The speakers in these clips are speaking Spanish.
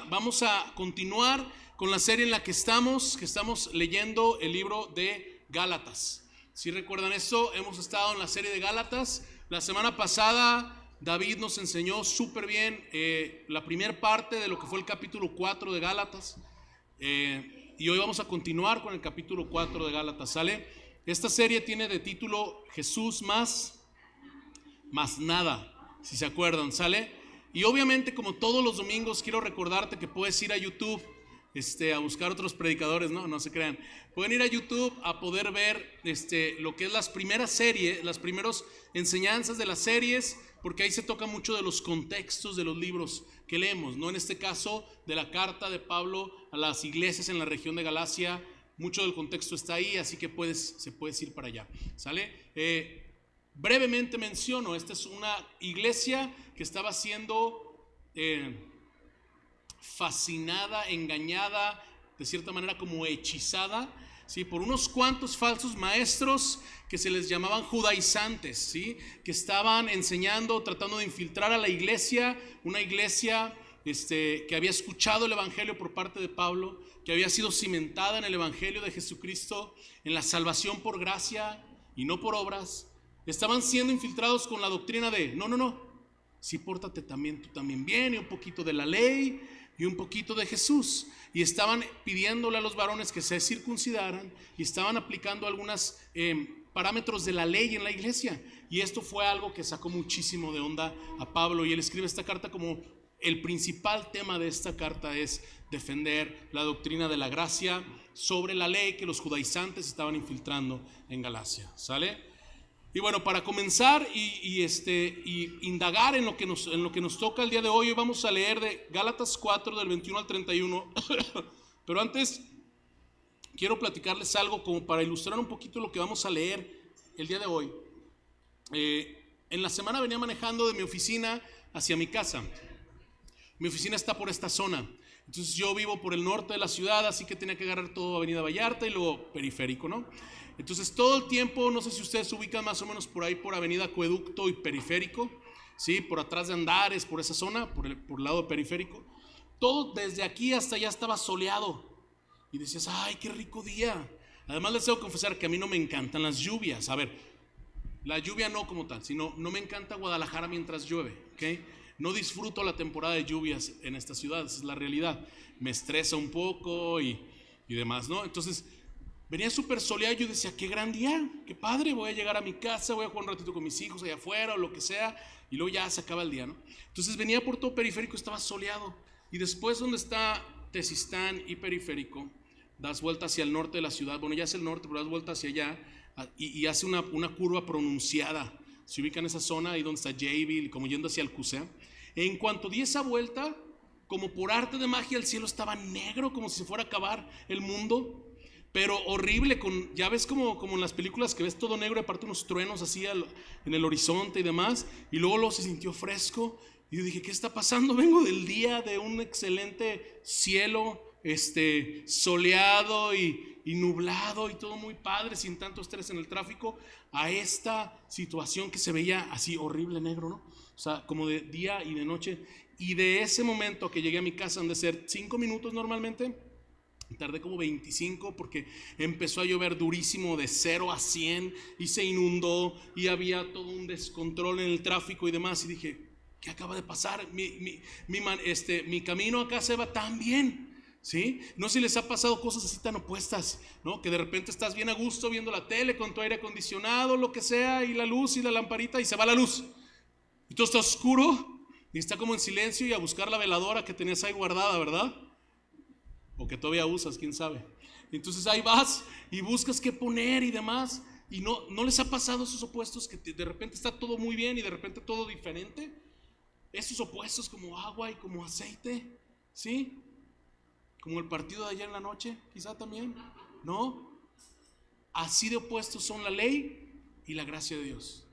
vamos a continuar con la serie en la que estamos leyendo el libro de Gálatas. Si recuerdan esto, hemos estado en la serie de Gálatas. La semana pasada David nos enseñó súper bien la primera parte de lo que fue el capítulo 4 de Gálatas. Y hoy vamos a continuar con el capítulo 4 de Gálatas, ¿sale? Esta serie tiene de título Jesús más nada, si se acuerdan, ¿sale? Y obviamente, como todos los domingos, quiero recordarte que puedes ir a YouTube a buscar otros predicadores, no se crean. Pueden ir a YouTube a poder ver lo que es las primeras series, las primeras enseñanzas de las series, porque ahí se toca mucho de los contextos de los libros que leemos, ¿no? En este caso, de la carta de Pablo a las iglesias en la región de Galacia, mucho del contexto está ahí, así que se puedes ir para allá, ¿sale? Brevemente menciono, esta es una iglesia que estaba siendo fascinada, engañada, de cierta manera como hechizada, ¿sí? Por unos cuantos falsos maestros que se les llamaban judaizantes, ¿sí? Que estaban enseñando, tratando de infiltrar a la iglesia, una iglesia que había escuchado el evangelio por parte de Pablo, que había sido cimentada en el evangelio de Jesucristo, en la salvación por gracia y no por obras. Estaban siendo infiltrados con la doctrina de no, sí, pórtate también, tú también bien, y un poquito de la ley y un poquito de Jesús. Y estaban pidiéndole a los varones que se circuncidaran y estaban aplicando algunos parámetros de la ley en la iglesia. Y esto fue algo que sacó muchísimo de onda a Pablo, y él escribe esta carta como el principal tema de esta carta es defender la doctrina de la gracia sobre la ley que los judaizantes estaban infiltrando en Galacia, ¿sale? Y bueno, para comenzar y indagar en lo que nos toca el día de hoy vamos a leer de Gálatas 4 del 21 al 31. Pero antes quiero platicarles algo como para ilustrar un poquito lo que vamos a leer el día de hoy. En la semana venía manejando de mi oficina hacia mi casa. Mi oficina está por esta zona. Entonces yo vivo por el norte de la ciudad, así que tenía que agarrar todo Avenida Vallarta y luego Periférico, ¿no? Entonces todo el tiempo, no sé si ustedes se ubican más o menos por ahí por Avenida Acueducto y Periférico, ¿sí? Por atrás de Andares, por esa zona, por el lado de Periférico. Todo desde aquí hasta allá estaba soleado. Y decías, ¡ay, qué rico día! Además les debo confesar que a mí no me encantan las lluvias. A ver, la lluvia no como tal, sino no me encanta Guadalajara mientras llueve, ¿ok? No disfruto la temporada de lluvias en esta ciudad, esa es la realidad. Me estresa un poco y demás, ¿no? Entonces, venía súper soleado y yo decía, qué gran día, qué padre, voy a llegar a mi casa, voy a jugar un ratito con mis hijos allá afuera o lo que sea, y luego ya se acaba el día, ¿no? Entonces venía por todo Periférico, estaba soleado, y después donde está Tezistán y Periférico, das vuelta hacia el norte de la ciudad, bueno, ya es el norte, pero das vuelta hacia allá, y hace una curva pronunciada. Se ubica en esa zona, ahí donde está Jayville, como yendo hacia Alcucea. En cuanto di esa vuelta, como por arte de magia, el cielo estaba negro, como si se fuera a acabar el mundo, pero horrible, ya ves como en las películas que ves todo negro y aparte unos truenos así en el horizonte y demás, y luego se sintió fresco, y yo dije, ¿qué está pasando? Vengo del día de un excelente cielo, soleado y nublado y todo muy padre, sin tanto estrés en el tráfico, a esta situación que se veía así horrible negro, ¿no? O sea, como de día y de noche. Y de ese momento que llegué a mi casa, han de ser 5 minutos normalmente, tardé como 25 porque empezó a llover durísimo de 0 a 100 y se inundó y había todo un descontrol en el tráfico y demás. Y dije, ¿qué acaba de pasar? Mi camino acá se va tan bien, ¿sí? No sé si les ha pasado cosas así tan opuestas, ¿no? Que de repente estás bien a gusto viendo la tele con tu aire acondicionado, lo que sea, y la luz y la lamparita, y se va la luz. Y todo está oscuro y está como en silencio, y a buscar la veladora que tenías ahí guardada, ¿verdad? O que todavía usas, quién sabe. Entonces ahí vas y buscas qué poner y demás. Y no les ha pasado esos opuestos que de repente está todo muy bien y de repente todo diferente. Esos opuestos como agua y como aceite, ¿sí? Como el partido de ayer en la noche, quizá también, ¿no? Así de opuestos son la ley y la gracia de Dios.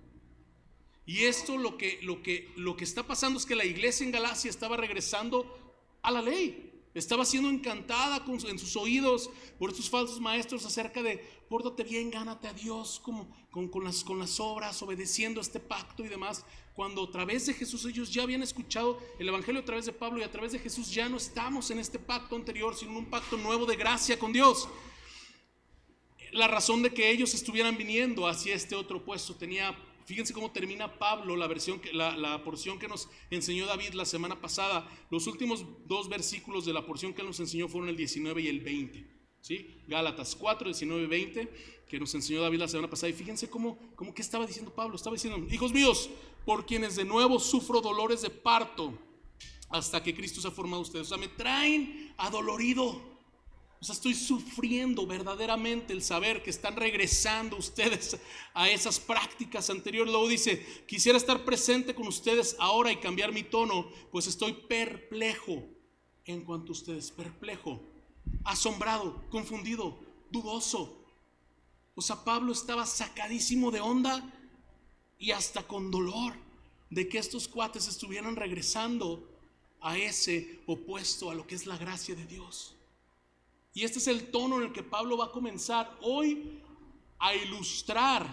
Y esto lo que está pasando es que la iglesia en Galacia estaba regresando a la ley. Estaba siendo encantada en sus oídos por estos falsos maestros acerca de pórtate bien, gánate a Dios con las obras, obedeciendo este pacto y demás. Cuando a través de Jesús ellos ya habían escuchado el evangelio a través de Pablo, y a través de Jesús ya no estamos en este pacto anterior, sino en un pacto nuevo de gracia con Dios. La razón de que ellos estuvieran viniendo hacia este otro puesto fíjense cómo termina Pablo la porción que nos enseñó David la semana pasada. Los últimos 2 versículos de la porción que él nos enseñó fueron el 19 y el 20, ¿sí? Gálatas 4, 19 y 20, que nos enseñó David la semana pasada. Y fíjense cómo que estaba diciendo Pablo. Estaba diciendo: hijos míos, por quienes de nuevo sufro dolores de parto hasta que Cristo se ha formado en ustedes. O sea, me traen adolorido. O sea, estoy sufriendo verdaderamente el saber que están regresando ustedes a esas prácticas anteriores. Luego dice: quisiera estar presente con ustedes ahora y cambiar mi tono, pues estoy perplejo en cuanto a ustedes. Perplejo, asombrado, confundido, dudoso. O sea, Pablo estaba sacadísimo de onda y hasta con dolor de que estos cuates estuvieran regresando a ese opuesto a lo que es la gracia de Dios. Y este es el tono en el que Pablo va a comenzar hoy a ilustrar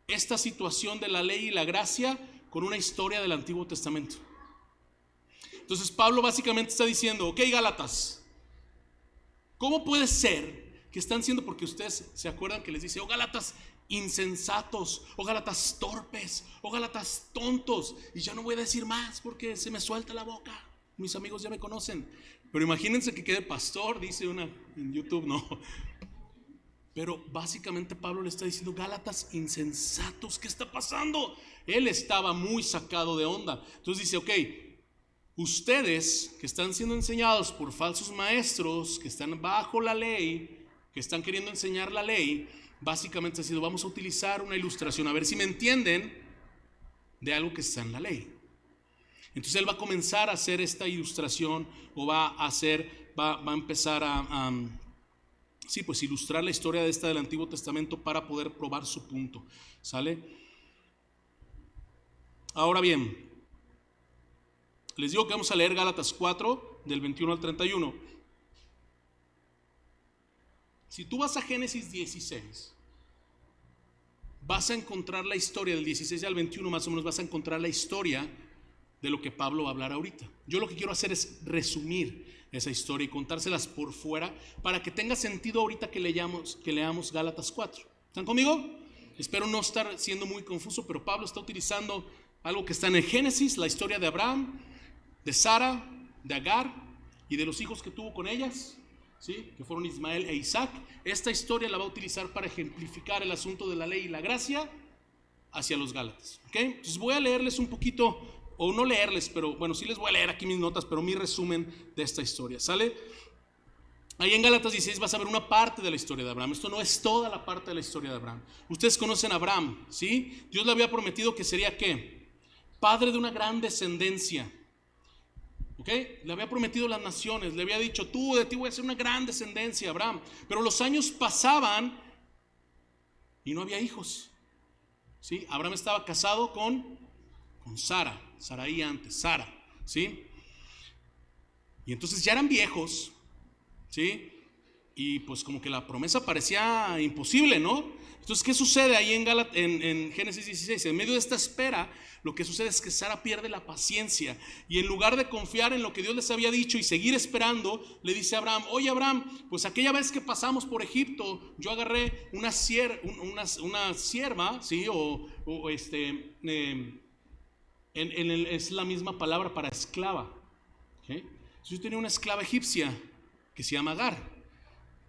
esta situación de la ley y la gracia con una historia del Antiguo Testamento. Entonces Pablo básicamente está diciendo: ok, Gálatas, ¿cómo puede ser que están siendo, porque ustedes se acuerdan que les dice: oh Gálatas insensatos, oh Gálatas torpes, oh Gálatas tontos? Y ya no voy a decir más porque se me suelta la boca, mis amigos ya me conocen. Pero imagínense que quede pastor, dice una en YouTube, no. Pero básicamente Pablo le está diciendo: Gálatas insensatos, ¿qué está pasando? Él estaba muy sacado de onda. Entonces dice: ok, ustedes que están siendo enseñados por falsos maestros, que están bajo la ley, que están queriendo enseñar la ley, básicamente ha sido: vamos a utilizar una ilustración, a ver si me entienden de algo que está en la ley. Entonces él va a comenzar a hacer esta ilustración, o va a empezar a ilustrar la historia de esta del Antiguo Testamento para poder probar su punto. ¿Sale? Ahora bien, les digo que vamos a leer Gálatas 4 del 21 al 31. Si tú vas a Génesis 16, vas a encontrar la historia del 16 al 21, más o menos vas a encontrar la historia de lo que Pablo va a hablar ahorita. Yo lo que quiero hacer es resumir esa historia y contárselas por fuera para que tenga sentido ahorita que leamos Gálatas 4. ¿Están conmigo? Espero no estar siendo muy confuso, pero Pablo está utilizando algo que está en el Génesis, la historia de Abraham, de Sara, de Agar y de los hijos que tuvo con ellas, ¿sí? Que fueron Ismael e Isaac. Esta historia la va a utilizar para ejemplificar el asunto de la ley y la gracia hacia los Gálatas. ¿Okay? Entonces voy a leerles un poquito, o no leerles, pero bueno, sí les voy a leer aquí mis notas, pero mi resumen de esta historia. ¿Sale? Ahí en Gálatas 16 vas a ver una parte de la historia de Abraham. Esto no es toda la parte de la historia de Abraham. Ustedes conocen a Abraham, ¿sí? Dios le había prometido que sería, ¿qué? Padre de una gran descendencia. ¿Ok? Le había prometido las naciones, le había dicho: de ti voy a hacer una gran descendencia, Abraham. Pero los años pasaban y no había hijos, ¿sí? Abraham estaba casado con Sara, Sarai antes, Sara, ¿sí? Y entonces ya eran viejos, ¿sí? Y pues como que la promesa parecía imposible, ¿no? Entonces, ¿qué sucede ahí en Génesis 16? En medio de esta espera, lo que sucede es que Sara pierde la paciencia y en lugar de confiar en lo que Dios les había dicho y seguir esperando, le dice a Abraham: oye Abraham, pues aquella vez que pasamos por Egipto, yo agarré una sierva, ¿sí? Es la misma palabra para esclava, ¿okay? Yo tenía una esclava egipcia que se llama Agar.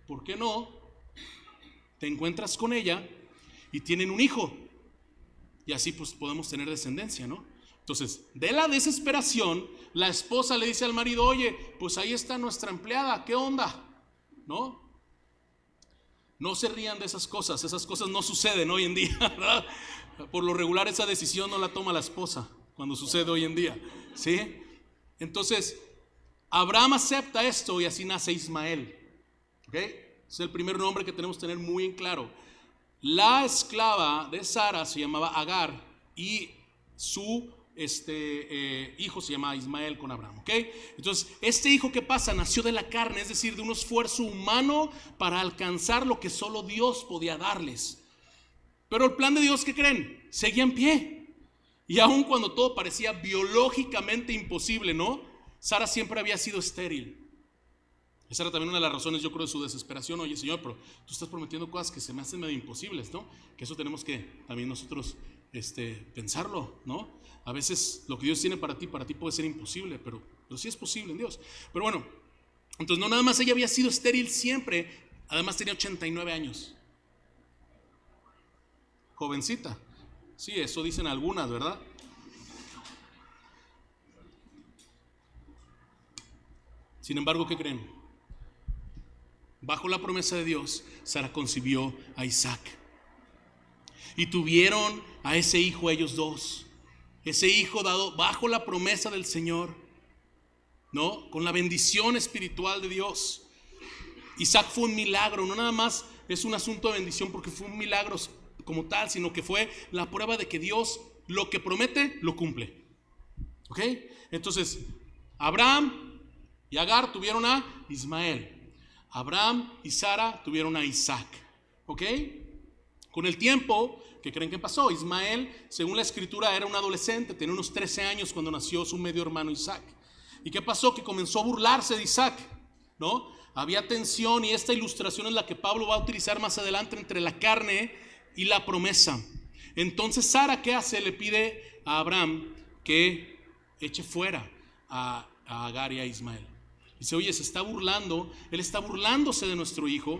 ¿Por qué no te encuentras con ella y tienen un hijo? Y así pues podemos tener descendencia, ¿no? Entonces, de la desesperación, la esposa le dice al marido: oye, pues ahí está nuestra empleada, ¿qué onda? ¿No? No se rían de esas cosas no suceden hoy en día, ¿verdad? Por lo regular esa decisión no la toma la esposa cuando sucede hoy en día, ¿sí? Entonces, Abraham acepta esto y así nace Ismael. ¿Ok? Es el primer nombre que tenemos que tener muy en claro. La esclava de Sara se llamaba Agar y su hijo se llama Ismael con Abraham, ¿ok? Entonces, este hijo, ¿qué pasa? Nació de la carne, es decir, de un esfuerzo humano para alcanzar lo que solo Dios podía darles. Pero el plan de Dios, ¿qué creen? Seguía en pie. Y aun cuando todo parecía biológicamente imposible, ¿no? Sara siempre había sido estéril. Esa era también una de las razones, yo creo, de su desesperación. Oye, Señor, pero tú estás prometiendo cosas que se me hacen medio imposibles, ¿no? Que eso tenemos que también nosotros pensarlo, ¿no? A veces lo que Dios tiene para ti puede ser imposible, pero sí es posible en Dios. Pero bueno, entonces no nada más ella había sido estéril siempre, además tenía 89 años. Jovencita. Sí, eso dicen algunas, ¿verdad? Sin embargo, ¿qué creen? Bajo la promesa de Dios, Sara concibió a Isaac. Y tuvieron a ese hijo ellos dos. Ese hijo dado bajo la promesa del Señor, ¿no? Con la bendición espiritual de Dios. Isaac fue un milagro, no nada más es un asunto de bendición porque fue un milagro como tal, sino que fue la prueba de que Dios lo que promete, lo cumple. ¿Ok? Entonces, Abraham y Agar tuvieron a Ismael. Abraham y Sara tuvieron a Isaac. ¿Ok? Con el tiempo, ¿qué creen que pasó? Ismael, según la escritura, era un adolescente, tenía unos 13 años cuando nació su medio hermano Isaac. ¿Y qué pasó? Que comenzó a burlarse de Isaac, ¿no? Había tensión, y esta ilustración es la que Pablo va a utilizar más adelante entre la carne y la promesa. Entonces Sara, ¿qué hace? Le pide a Abraham que eche fuera a Agar y a Ismael. Dice, oye, se está burlando, él está burlándose de nuestro hijo,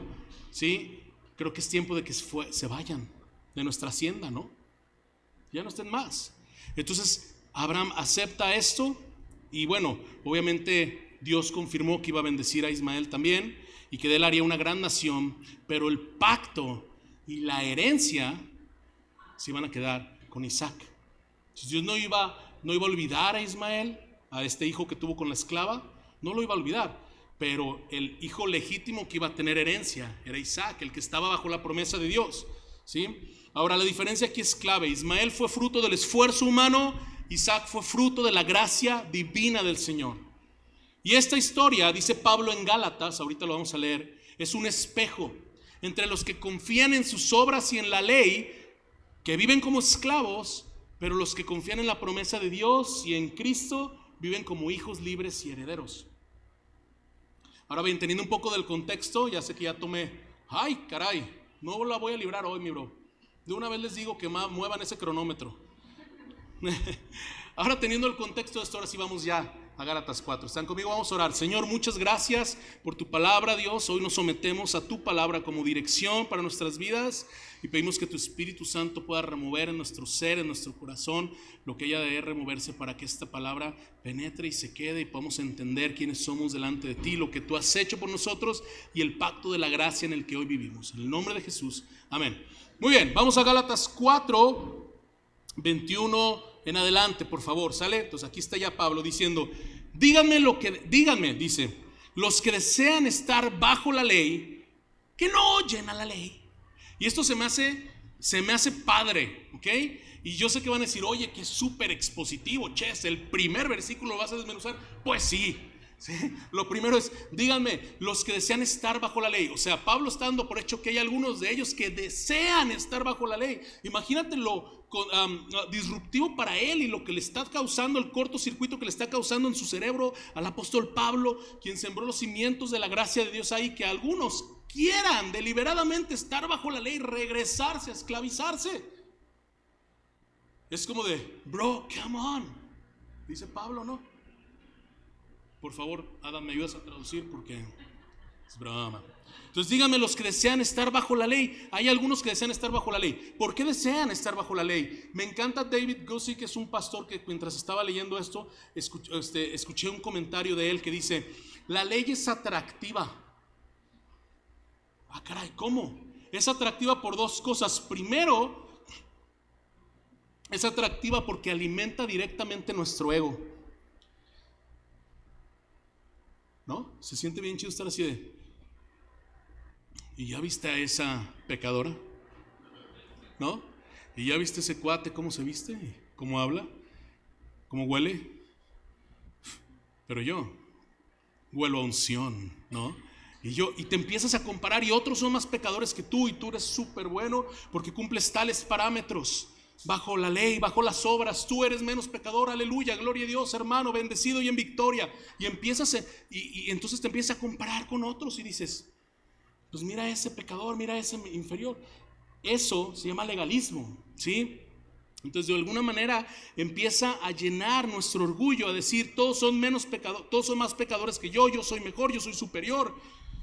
¿sí? Creo que es tiempo de que se vayan de nuestra hacienda, ¿no? Ya no estén más. Entonces Abraham acepta esto y bueno, obviamente Dios confirmó que iba a bendecir a Ismael también y que de él haría una gran nación, pero el pacto y la herencia se iban a quedar con Isaac. Entonces Dios no iba a olvidar a Ismael, a este hijo que tuvo con la esclava, no lo iba a olvidar, pero el hijo legítimo que iba a tener herencia era Isaac, el que estaba bajo la promesa de Dios, ¿sí? Ahora la diferencia aquí es clave. Ismael fue fruto del esfuerzo humano, Isaac fue fruto de la gracia divina del Señor. Y esta historia, dice Pablo en Gálatas, ahorita lo vamos a leer, es un espejo entre los que confían en sus obras y en la ley, que viven como esclavos, pero los que confían en la promesa de Dios y en Cristo viven como hijos libres y herederos. Ahora bien, teniendo un poco del contexto, ya sé que ya tomé, ay caray, no la voy a librar hoy, mi bro. De una vez les digo que muevan ese cronómetro. Ahora teniendo el contexto de esto, ahora sí vamos ya a Gálatas 4. ¿Están conmigo? Vamos a orar. Señor, muchas gracias por tu palabra, Dios. Hoy nos sometemos a tu palabra como dirección para nuestras vidas y pedimos que tu Espíritu Santo pueda remover en nuestro ser, en nuestro corazón, lo que haya de removerse para que esta palabra penetre y se quede y podamos entender quiénes somos delante de ti, lo que tú has hecho por nosotros y el pacto de la gracia en el que hoy vivimos. En el nombre de Jesús. Amén. Muy bien, vamos a Gálatas 4, 21 en adelante, por favor, ¿sale? Entonces aquí está ya Pablo diciendo, díganme, dice, los que desean estar bajo la ley, que no oyen a la ley. Y esto se me hace padre, ¿ok? Y yo sé que van a decir, oye, que súper expositivo, ches, el primer versículo lo vas a desmenuzar. Pues sí. ¿Sí? Lo primero es, díganme, los que desean estar bajo la ley. O sea, Pablo está dando por hecho que hay algunos de ellos que desean estar bajo la ley. Imagínate lo disruptivo para él y lo que le está causando, el cortocircuito que le está causando en su cerebro al apóstol Pablo, quien sembró los cimientos de la gracia de Dios ahí, que algunos quieran deliberadamente estar bajo la ley, regresarse, a esclavizarse. Es como de, bro, come on, dice Pablo, ¿no? Por favor, Adam, me ayudas a traducir porque es broma. Entonces díganme, los que desean estar bajo la ley. Hay algunos que desean estar bajo la ley. ¿Por qué desean estar bajo la ley? Me encanta David Gussy, que es un pastor que mientras estaba leyendo esto, escuché un comentario de él que dice, la ley es atractiva. Ah, caray, ¿cómo? Es atractiva por dos cosas. Primero, es atractiva porque alimenta directamente nuestro ego. ¿No? Se siente bien chido estar así de, ¿y ya viste a esa pecadora? ¿No? ¿Y ya viste ese cuate cómo se viste? ¿Cómo habla? ¿Cómo huele? Pero yo huelo a unción, ¿no? Y te empiezas a comparar y otros son más pecadores que tú y tú eres súper bueno porque cumples tales parámetros. Bajo la ley, bajo las obras, tú eres menos pecador, aleluya, gloria a Dios, hermano, bendecido y en victoria. Y entonces te empiezas a comparar con otros y dices, pues mira ese pecador, mira ese inferior. Eso se llama legalismo, ¿sí? Entonces de alguna manera empieza a llenar nuestro orgullo, a decir, todos son menos pecadores, todos son más pecadores que yo soy mejor, yo soy superior,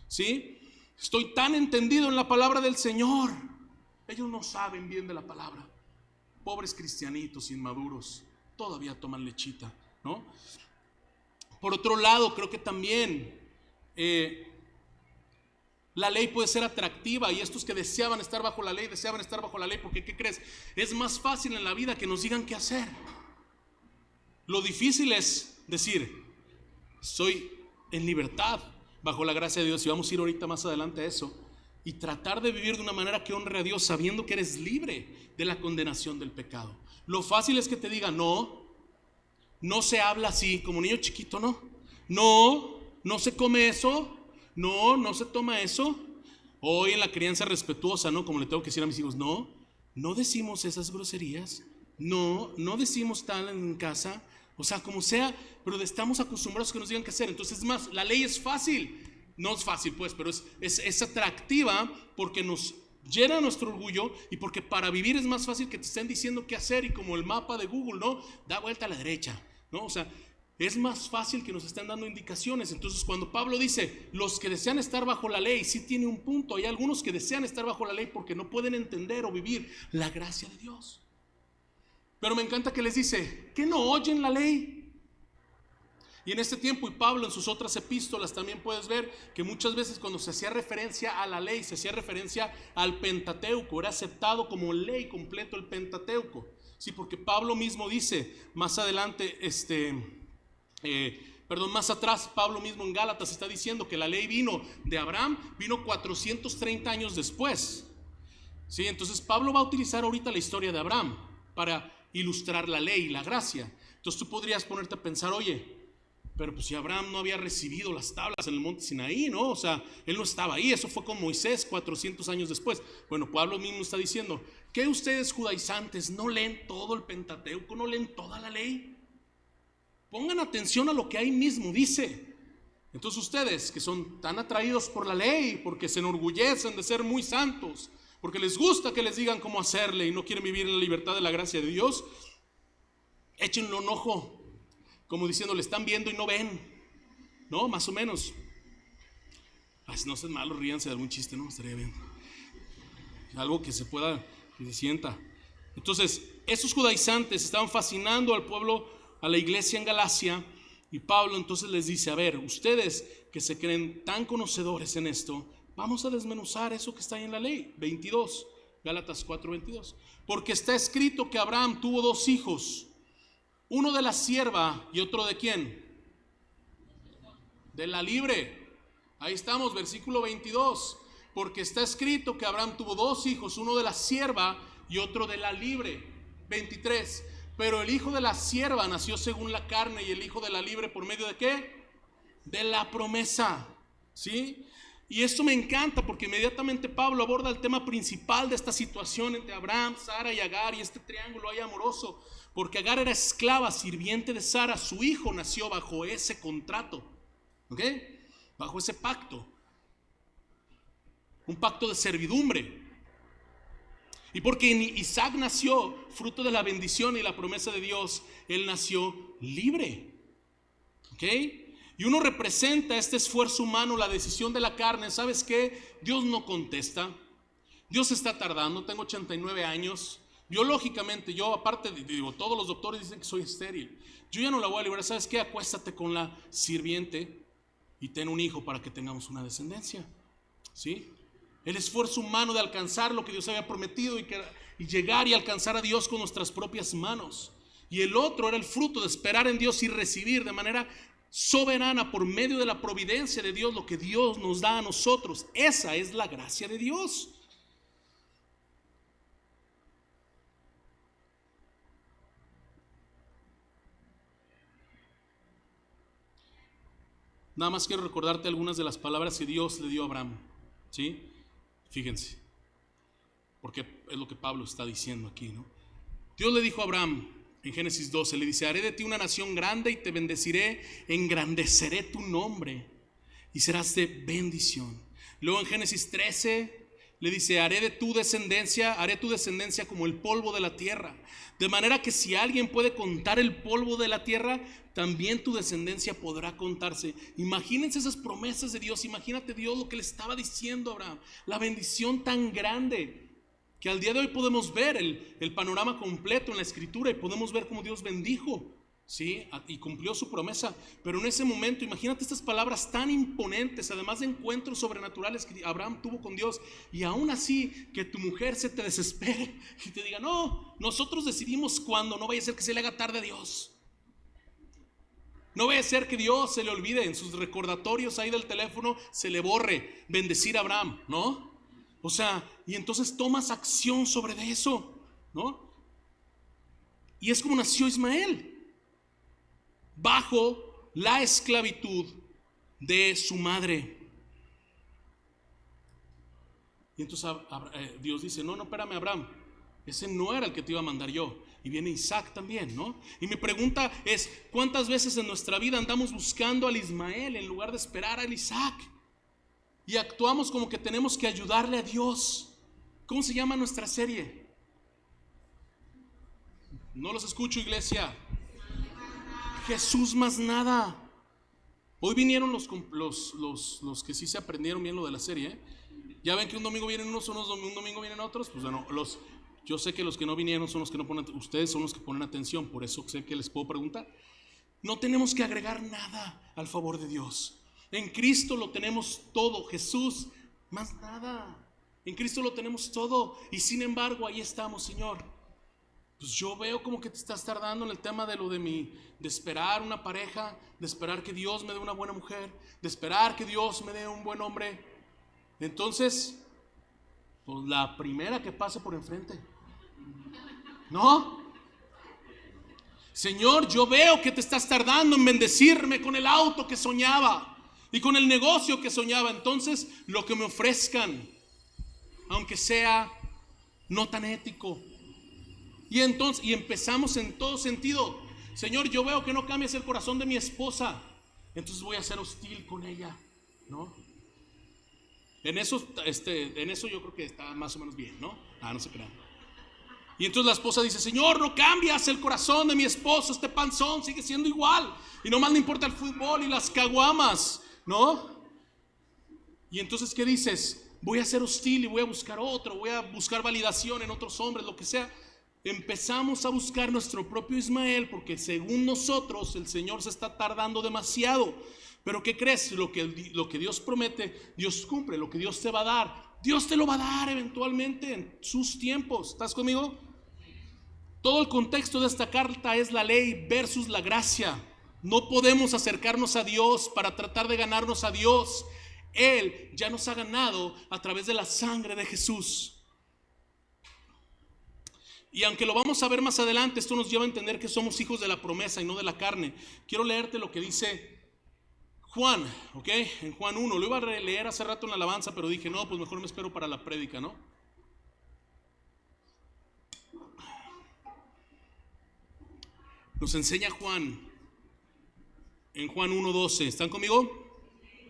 ¿sí? Estoy tan entendido en la palabra del Señor. Ellos no saben bien de la palabra. Pobres cristianitos inmaduros, todavía toman lechita, ¿no? Por otro lado, creo que también la ley puede ser atractiva y estos que deseaban estar bajo la ley, porque ¿qué crees? Es más fácil en la vida que nos digan qué hacer. Lo difícil es decir, soy en libertad bajo la gracia de Dios, y vamos a ir ahorita más adelante a eso, y tratar de vivir de una manera que honre a Dios sabiendo que eres libre de la condenación del pecado. Lo fácil es que te digan, no se habla así, como niño chiquito, no se come eso, no se toma eso. Hoy en la crianza respetuosa, ¿no? Como le tengo que decir a mis hijos, no decimos esas groserías, no decimos tal en casa, o sea, como sea, pero estamos acostumbrados a que nos digan qué hacer. Entonces es más, la ley es fácil. No es fácil pues, pero es atractiva porque nos llena nuestro orgullo y porque para vivir es más fácil que te estén diciendo qué hacer, y como el mapa de Google, ¿no? Da vuelta a la derecha, ¿no? O sea, es más fácil que nos estén dando indicaciones. Entonces cuando Pablo dice, los que desean estar bajo la ley, sí tiene un punto. Hay algunos que desean estar bajo la ley porque no pueden entender o vivir la gracia de Dios. Pero me encanta que les dice, ¿qué no oyen la ley? Y en este tiempo, y Pablo en sus otras epístolas también puedes ver que muchas veces cuando se hacía referencia a la ley, se hacía referencia al Pentateuco, era aceptado como ley completo el Pentateuco. Sí, porque Pablo mismo dice más adelante, más atrás, Pablo mismo en Gálatas está diciendo que la ley vino de Abraham, vino 430 años después. Sí, entonces Pablo va a utilizar ahorita la historia de Abraham para ilustrar la ley y la gracia. Entonces tú podrías ponerte a pensar, oye, pero pues si Abraham no había recibido las tablas en el monte Sinaí, ¿no? O sea, él no estaba ahí, eso fue con Moisés 400 años después. Bueno, Pablo mismo está diciendo, ¿qué ustedes judaizantes no leen todo el Pentateuco, no leen toda la ley? Pongan atención a lo que ahí mismo dice. Entonces ustedes que son tan atraídos por la ley, porque se enorgullecen de ser muy santos, porque les gusta que les digan cómo hacerle y no quieren vivir en la libertad de la gracia de Dios, échenle un ojo, como diciendo, le están viendo y no ven, ¿no? Más o menos. Ay, no sean malos, ríanse de algún chiste, ¿no? Estaría bien. Algo que se pueda, que se sienta. Entonces, esos judaizantes estaban fascinando al pueblo, a la iglesia en Galacia, y Pablo entonces les dice, a ver, ustedes que se creen tan conocedores en esto, vamos a desmenuzar eso que está ahí en la ley. 22, Gálatas 4:22. Porque está escrito que Abraham tuvo 2 hijos, uno de la sierva y otro de quién, de la libre. Ahí estamos, versículo 22. Porque está escrito que Abraham tuvo 2 hijos, uno de la sierva y otro de la libre. 23. Pero el hijo de la sierva nació según la carne, y el hijo de la libre por medio de ¿qué? De la promesa. ¿Sí? Y esto me encanta porque inmediatamente Pablo aborda el tema principal de esta situación entre Abraham, Sara y Agar, y este triángulo ahí amoroso, porque Agar era esclava, sirviente de Sara. Su hijo nació bajo ese contrato, ¿ok? Bajo ese pacto, un pacto de servidumbre. Y porque Isaac nació fruto de la bendición y la promesa de Dios, él nació libre, ¿ok? Y uno representa este esfuerzo humano, la decisión de la carne. ¿Sabes qué? Dios no contesta. Dios está tardando. Tengo 89 años. Biológicamente, yo aparte, digo, todos los doctores dicen que soy estéril. Yo ya no la voy a librar. ¿Sabes qué? Acuéstate con la sirviente y ten un hijo para que tengamos una descendencia. ¿Sí? El esfuerzo humano de alcanzar lo que Dios había prometido y llegar y alcanzar a Dios con nuestras propias manos. Y el otro era el fruto de esperar en Dios y recibir de manera soberana por medio de la providencia de Dios lo que Dios nos da a nosotros. Esa es la gracia de Dios. Nada más quiero recordarte algunas de las palabras que Dios le dio a Abraham, ¿sí? Fíjense, porque es lo que Pablo está diciendo aquí, ¿no? Dios le dijo a Abraham en Génesis 12, le dice: haré de ti una nación grande y te bendeciré, engrandeceré tu nombre y serás de bendición. Luego en Génesis 13 le dice: haré tu descendencia como el polvo de la tierra, de manera que si alguien puede contar el polvo de la tierra, también tu descendencia podrá contarse. Imagínense esas promesas de Dios. Imagínate Dios lo que le estaba diciendo a Abraham, la bendición tan grande, que al día de hoy podemos ver el panorama completo en la escritura y podemos ver cómo Dios bendijo, ¿sí? Y cumplió su promesa. Pero en ese momento, imagínate estas palabras tan imponentes, además de encuentros sobrenaturales que Abraham tuvo con Dios, y aún así que tu mujer se te desespere y te diga: no, nosotros decidimos cuándo, no vaya a ser que se le haga tarde a Dios. No vaya a ser que Dios se le olvide en sus recordatorios ahí del teléfono, se le borre bendecir a Abraham, ¿no? O sea, y entonces tomas acción sobre eso, ¿no? Y es como nació Ismael, bajo la esclavitud de su madre. Y entonces Dios dice: no, espérame, Abraham, ese no era el que te iba a mandar yo. Y viene Isaac también, ¿no? Y mi pregunta es: ¿cuántas veces en nuestra vida andamos buscando al Ismael en lugar de esperar al Isaac? Y actuamos como que tenemos que ayudarle a Dios. ¿Cómo se llama nuestra serie? No los escucho, iglesia. Jesús más nada. Hoy vinieron los que sí se aprendieron bien lo de la serie, ¿eh? Ya ven que un domingo vienen unos, un domingo vienen otros. Pues bueno, yo sé que los que no vinieron son los que no ponen, ustedes son los que ponen atención, por eso sé que les puedo preguntar. No tenemos que agregar nada al favor de Dios. En Cristo lo tenemos todo. Jesús más nada. En Cristo lo tenemos todo. Y sin embargo ahí estamos, Señor. Pues yo veo como que te estás tardando en el tema de esperar una pareja, de esperar que Dios me dé una buena mujer, de esperar que Dios me dé un buen hombre. Entonces, pues la primera que pase por enfrente, ¿no? Señor, yo veo que te estás tardando en bendecirme con el auto que soñaba y con el negocio que soñaba. Entonces, lo que me ofrezcan, aunque sea no tan ético. Y empezamos en todo sentido. Señor, yo veo que no cambias el corazón de mi esposa, entonces voy a ser hostil con ella, ¿no? En eso yo creo que está más o menos bien, ¿no? No se crean. Y entonces la esposa dice: Señor, no cambias el corazón de mi esposo, este panzón sigue siendo igual, y nomás le importa el fútbol y las caguamas, ¿no? Y entonces, ¿qué dices? Voy a ser hostil y voy a buscar otro, voy a buscar validación en otros hombres, lo que sea. Empezamos a buscar nuestro propio Ismael porque según nosotros el Señor se está tardando demasiado. Pero ¿qué crees? Lo que Dios promete, Dios cumple. Lo que Dios te va a dar, Dios te lo va a dar eventualmente en sus tiempos. ¿Estás conmigo? Todo el contexto de esta carta es la ley versus la gracia. No podemos acercarnos a Dios para tratar de ganarnos a Dios. Él ya nos ha ganado a través de la sangre de Jesús. Y aunque lo vamos a ver más adelante, esto nos lleva a entender que somos hijos de la promesa y no de la carne. Quiero leerte lo que dice Juan, ¿ok? En Juan 1, lo iba a leer hace rato en la alabanza, pero dije, no, pues mejor me espero para la prédica, ¿no? Nos enseña Juan, en Juan 1:12, ¿están conmigo?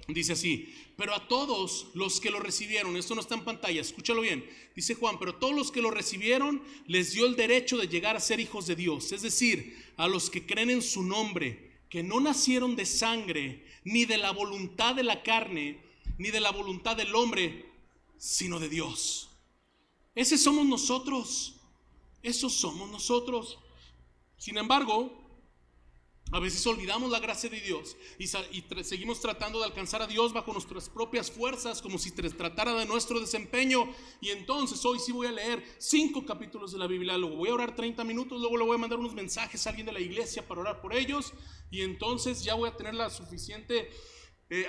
Dice así: pero a todos los que lo recibieron, esto no está en pantalla, escúchalo bien, dice Juan, pero a todos los que lo recibieron les dio el derecho de llegar a ser hijos de Dios, es decir, a los que creen en su nombre, que no nacieron de sangre, ni de la voluntad de la carne, ni de la voluntad del hombre, sino de Dios. Ese somos nosotros, esos somos nosotros. Sin embargo, a veces olvidamos la gracia de Dios y seguimos tratando de alcanzar a Dios bajo nuestras propias fuerzas, como si tratara de nuestro desempeño. Y entonces hoy sí voy a leer 5 capítulos de la Biblia, luego voy a orar 30 minutos, luego le voy a mandar unos mensajes a alguien de la iglesia para orar por ellos, y entonces ya voy a tener la suficiente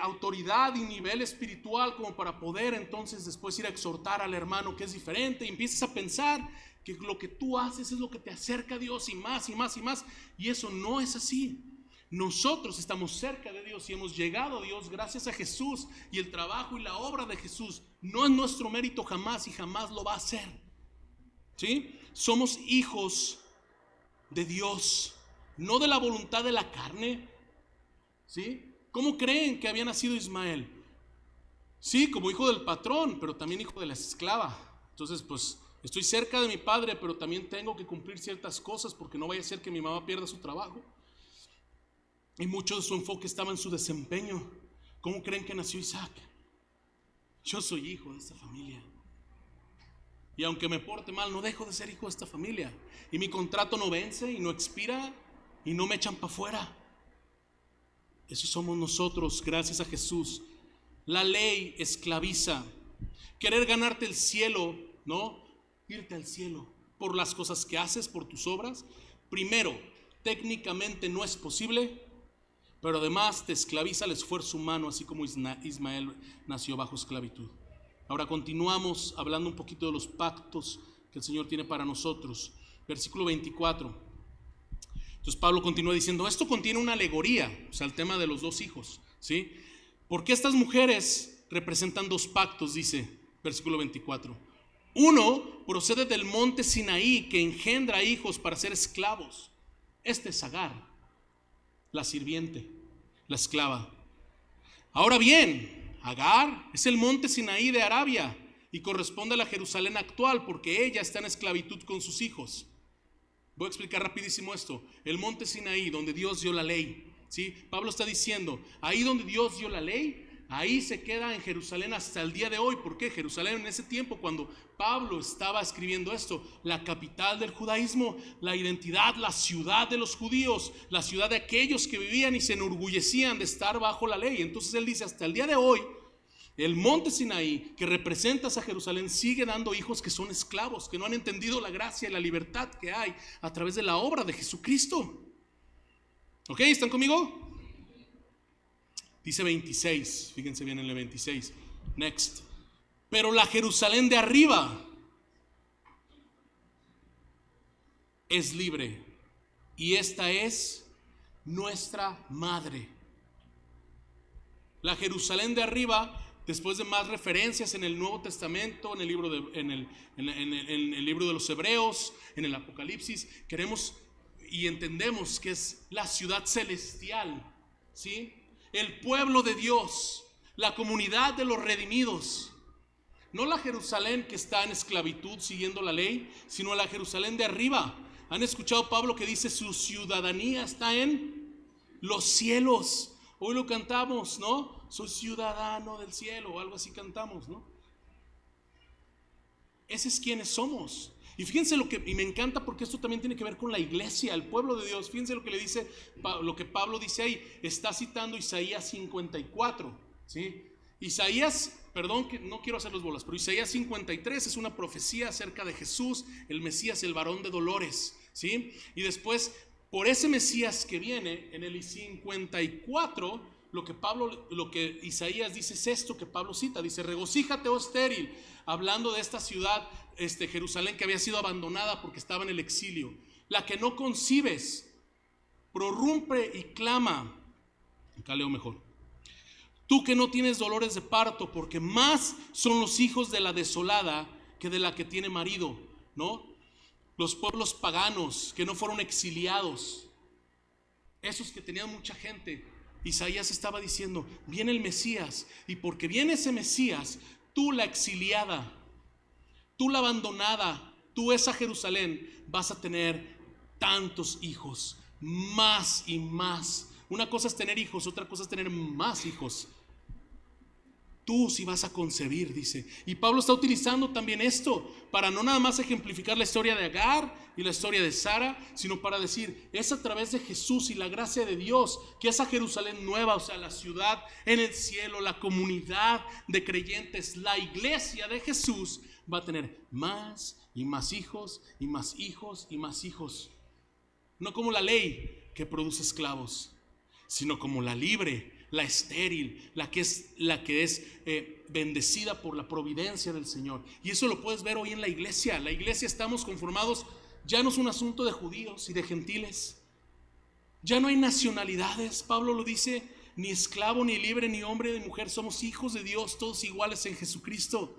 autoridad y nivel espiritual como para poder entonces después ir a exhortar al hermano que es diferente, y empiezas a pensar que lo que tú haces es lo que te acerca a Dios y más y más y más, y eso no es así. Nosotros estamos cerca de Dios y hemos llegado a Dios gracias a Jesús, y el trabajo y la obra de Jesús no es nuestro mérito jamás y jamás lo va a ser. ¿Sí? Somos hijos de Dios, no de la voluntad de la carne. ¿Sí? ¿Cómo creen que había nacido Ismael? Sí, como hijo del patrón, pero también hijo de la esclava. Entonces, pues, estoy cerca de mi padre, pero también tengo que cumplir ciertas cosas porque no vaya a ser que mi mamá pierda su trabajo. Y mucho de su enfoque estaba en su desempeño. ¿Cómo creen que nació Isaac? Yo soy hijo de esta familia. Y aunque me porte mal, no dejo de ser hijo de esta familia. Y mi contrato no vence y no expira y no me echan para afuera. Eso somos nosotros, gracias a Jesús. La ley esclaviza. Querer ganarte el cielo, ¿no? Irte al cielo por las cosas que haces, por tus obras. Primero, técnicamente no es posible, pero además te esclaviza el esfuerzo humano, así como Ismael nació bajo esclavitud. Ahora continuamos hablando un poquito de los pactos que el Señor tiene para nosotros. Versículo 24. Entonces Pablo continúa diciendo, esto contiene una alegoría, o sea, el tema de los dos hijos, ¿sí? Porque estas mujeres representan dos pactos, dice versículo 24. Uno procede del monte Sinaí, que engendra hijos para ser esclavos. Este es Agar, la sirviente, la esclava. Ahora bien, Agar es el monte Sinaí de Arabia y corresponde a la Jerusalén actual, porque ella está en esclavitud con sus hijos. Voy a explicar rapidísimo esto. El monte Sinaí, donde Dios dio la ley, ¿sí? Pablo está diciendo, ahí donde Dios dio la ley, ahí se queda en Jerusalén hasta el día de hoy. ¿Por qué? Jerusalén en ese tiempo, cuando Pablo estaba escribiendo esto, la capital del judaísmo, la identidad, la ciudad de los judíos, la ciudad de aquellos que vivían y se enorgullecían de estar bajo la ley. Entonces él dice, hasta el día de hoy, el monte Sinaí, que representa a Jerusalén, sigue dando hijos que son esclavos, que no han entendido la gracia y la libertad que hay a través de la obra de Jesucristo. ¿Ok? ¿Están conmigo? Dice 26, fíjense bien en el 26. Next. Pero la Jerusalén de arriba es libre, y esta es nuestra madre. La Jerusalén de arriba, después de más referencias en el Nuevo Testamento, en el libro el libro de los Hebreos, en el Apocalipsis, queremos y entendemos que es la ciudad celestial, ¿sí? El pueblo de Dios, la comunidad de los redimidos. No la Jerusalén que está en esclavitud siguiendo la ley, sino la Jerusalén de arriba. ¿Han escuchado Pablo que dice su ciudadanía está en los cielos? Hoy lo cantamos, ¿no? Soy ciudadano del cielo, o algo así cantamos, ¿no? Ese es quienes somos. Y fíjense y me encanta porque esto también tiene que ver con la iglesia, el pueblo de Dios. Fíjense lo que le dice, lo que Pablo dice ahí. Está citando Isaías 54, ¿sí? Isaías, perdón que no quiero hacer los bolas, pero Isaías 53 es una profecía acerca de Jesús, el Mesías, el varón de dolores, ¿sí? Y después, por ese Mesías que viene, en el 54, lo que Isaías dice es esto que Pablo cita, dice, regocíjate, oh estéril, hablando de esta ciudad, Jerusalén, que había sido abandonada porque estaba en el exilio, la que no concibes, prorrumpe y clama. Acá leo mejor. Tú que no tienes dolores de parto, porque más son los hijos de la desolada que de la que tiene marido, ¿no? Los pueblos paganos que no fueron exiliados, esos que tenían mucha gente. Isaías estaba diciendo, viene el Mesías, y porque viene ese Mesías, tú la exiliada, tú la abandonada, tú esa Jerusalén, vas a tener tantos hijos, más y más. Una cosa es tener hijos, otra cosa es tener más hijos. Tú sí vas a concebir, dice. Y Pablo está utilizando también esto para no nada más ejemplificar la historia de Agar y la historia de Sara, sino para decir, es a través de Jesús y la gracia de Dios que esa Jerusalén nueva, o sea, la ciudad en el cielo, la comunidad de creyentes, la iglesia de Jesús, va a tener más y más hijos y más hijos y más hijos. No como la ley que produce esclavos, sino como la libre, la estéril, la que es bendecida por la providencia del Señor. Y eso lo puedes ver hoy en la iglesia. La iglesia estamos conformados, ya no es un asunto de judíos y de gentiles. Ya no hay nacionalidades, Pablo lo dice, ni esclavo, ni libre, ni hombre, ni mujer, somos hijos de Dios, todos iguales en Jesucristo.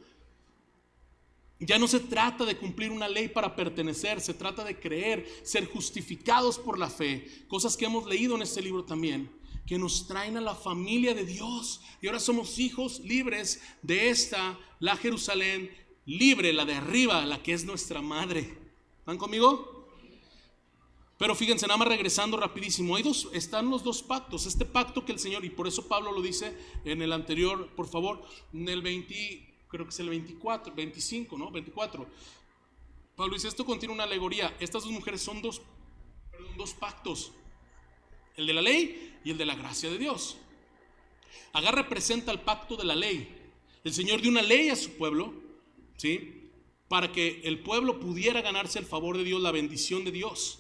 Ya no se trata de cumplir una ley para pertenecer, se trata de creer, ser justificados por la fe, cosas que hemos leído en este libro también, que nos traen a la familia de Dios. Y ahora somos hijos libres de esta, la Jerusalén libre, la de arriba, la que es nuestra madre. ¿Están conmigo? Pero fíjense, nada más regresando rapidísimo, están los dos pactos. Este pacto que el Señor, y por eso Pablo lo dice en el anterior, por favor, en el 20, creo que es el 24, 25, ¿no? 24. Pablo dice, esto contiene una alegoría. Estas dos mujeres son dos pactos, el de la ley y el de la gracia de Dios. Agar representa el pacto de la ley. El Señor dio una ley a su pueblo, ¿sí? Para que el pueblo pudiera ganarse el favor de Dios, la bendición de Dios.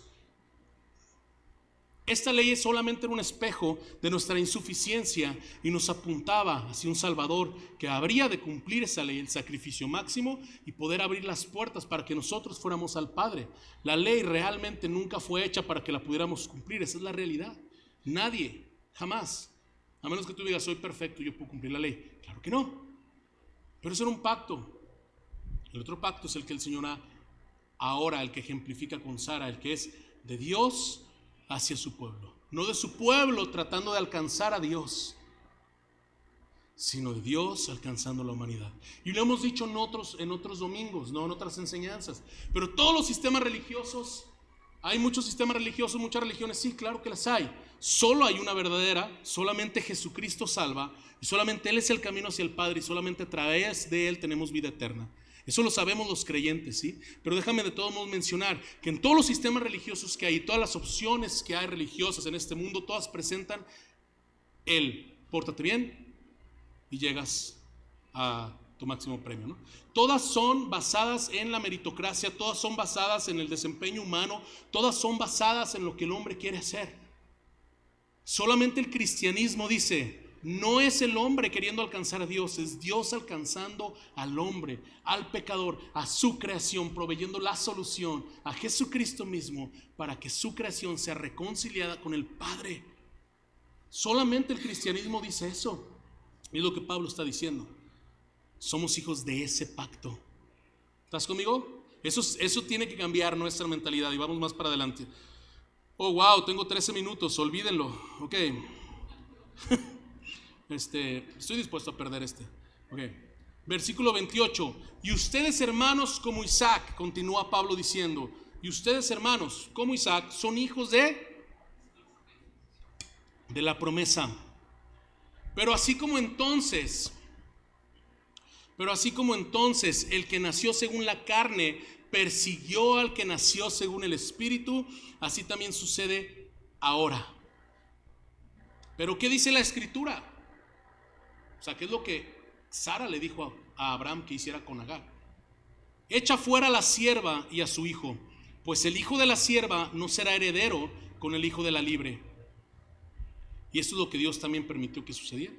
Esta ley solamente era un espejo de nuestra insuficiencia y nos apuntaba hacia un Salvador que habría de cumplir esa ley, el sacrificio máximo, y poder abrir las puertas para que nosotros fuéramos al Padre. La ley realmente nunca fue hecha para que la pudiéramos cumplir, esa es la realidad. Nadie, jamás, a menos que tú digas soy perfecto, yo puedo cumplir la ley. Claro que no, pero eso era un pacto. El otro pacto es el que el Señor ahora, el que ejemplifica con Sara, el que es de Dios hacia su pueblo, no de su pueblo tratando de alcanzar a Dios, sino de Dios alcanzando la humanidad. Y lo hemos dicho en otros domingos, no en otras enseñanzas, pero todos los sistemas religiosos, hay muchos sistemas religiosos, muchas religiones, sí, claro que las hay. Solo hay una verdadera, solamente Jesucristo salva, y solamente Él es el camino hacia el Padre, y solamente a través de Él tenemos vida eterna. Eso lo sabemos los creyentes, ¿sí? Pero déjame de todos modos mencionar que en todos los sistemas religiosos que hay, todas las opciones que hay religiosas en este mundo, todas presentan el pórtate bien y llegas a tu máximo premio, ¿no? Todas son basadas en la meritocracia, todas son basadas en el desempeño humano, todas son basadas en lo que el hombre quiere hacer. Solamente el cristianismo dice, no es el hombre queriendo alcanzar a Dios, es Dios alcanzando al hombre, al pecador, a su creación, proveyendo la solución a Jesucristo mismo para que su creación sea reconciliada con el Padre. Solamente el cristianismo dice eso. Es lo que Pablo está diciendo. Somos hijos de ese pacto. ¿Estás conmigo? Eso tiene que cambiar nuestra mentalidad y vamos más para adelante. Oh, wow, tengo 13 minutos, olvídenlo. Ok. Estoy dispuesto a perder okay. Versículo 28. Y ustedes, hermanos, como Isaac, continúa Pablo diciendo, y ustedes, hermanos, como Isaac, son hijos de la promesa. Pero así como entonces el que nació según la carne persiguió al que nació según el Espíritu, así también sucede ahora. Pero ¿qué dice la Escritura? O sea, ¿qué es lo que Sara le dijo a Abraham que hiciera con Agar? Echa fuera a la sierva y a su hijo, pues el hijo de la sierva no será heredero con el hijo de la libre. Y eso es lo que Dios también permitió que sucediera.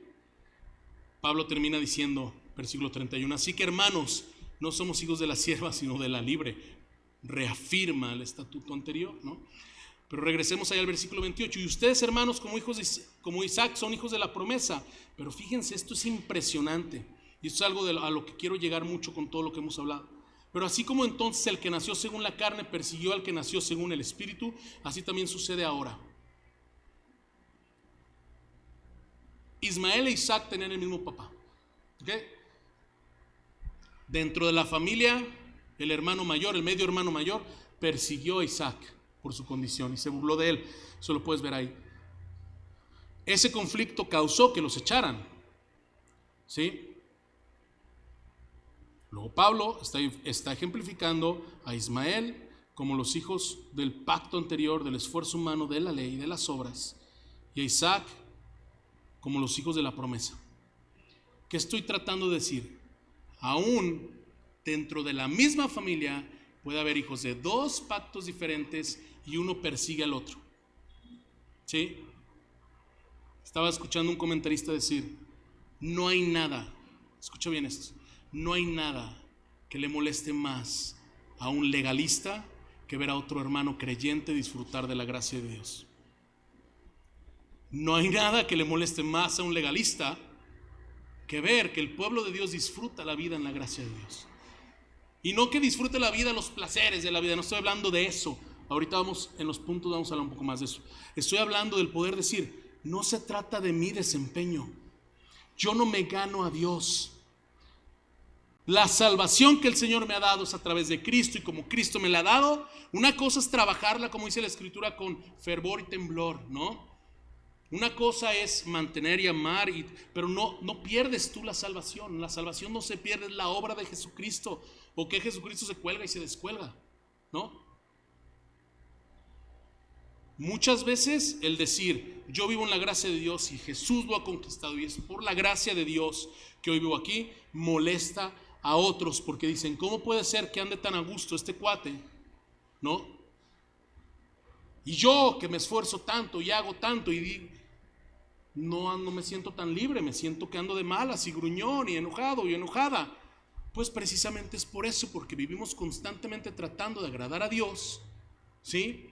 Pablo termina diciendo, versículo 31, así que hermanos, no somos hijos de la sierva, sino de la libre. Reafirma el estatuto anterior, ¿no? Pero regresemos allá al versículo 28. Y ustedes, hermanos, como Isaac, son hijos de la promesa. Pero fíjense, esto es impresionante. Y esto es algo a lo que quiero llegar mucho con todo lo que hemos hablado. Pero así como entonces el que nació según la carne persiguió al que nació según el Espíritu, así también sucede ahora. Ismael e Isaac tenían el mismo papá. ¿Okay? Dentro de la familia, el hermano mayor, el medio hermano mayor, persiguió a Isaac por su condición y se burló de él. Eso lo puedes ver ahí. Ese conflicto causó que los echaran, ¿sí? Luego Pablo está ejemplificando a Ismael como los hijos del pacto anterior, del esfuerzo humano, de la ley y de las obras, y a Isaac como los hijos de la promesa. ¿Qué estoy tratando de decir? Aún dentro de la misma familia puede haber hijos de dos pactos diferentes y uno persigue al otro. ¿Sí? Estaba escuchando un comentarista decir, no hay nada, escucha bien esto, no hay nada que le moleste más a un legalista que ver a otro hermano creyente disfrutar de la gracia de Dios. No hay nada que le moleste más a un legalista que ver que el pueblo de Dios disfruta la vida en la gracia de Dios. Y no que disfrute la vida, los placeres de la vida, no estoy hablando de eso. Ahorita vamos, en los puntos vamos a hablar un poco más de eso. Estoy hablando del poder decir, no se trata de mi desempeño. Yo no me gano a Dios. La salvación que el Señor me ha dado es a través de Cristo, y como Cristo me la ha dado, una cosa es trabajarla, como dice la Escritura, con fervor y temblor, ¿no? Una cosa es mantener y amar, pero no pierdes tú la salvación. La salvación no se pierde, es la obra de Jesucristo. O que Jesucristo se cuelga y se descuelga, ¿no? Muchas veces el decir, yo vivo en la gracia de Dios y Jesús lo ha conquistado, y es por la gracia de Dios que hoy vivo aquí, molesta a otros porque dicen, ¿cómo puede ser que ande tan a gusto este cuate? ¿No? Y yo que me esfuerzo tanto y hago tanto y digo, no me siento tan libre, me siento que ando de malas y gruñón y enojado y enojada. Pues precisamente es por eso, porque vivimos constantemente tratando de agradar a Dios, ¿sí?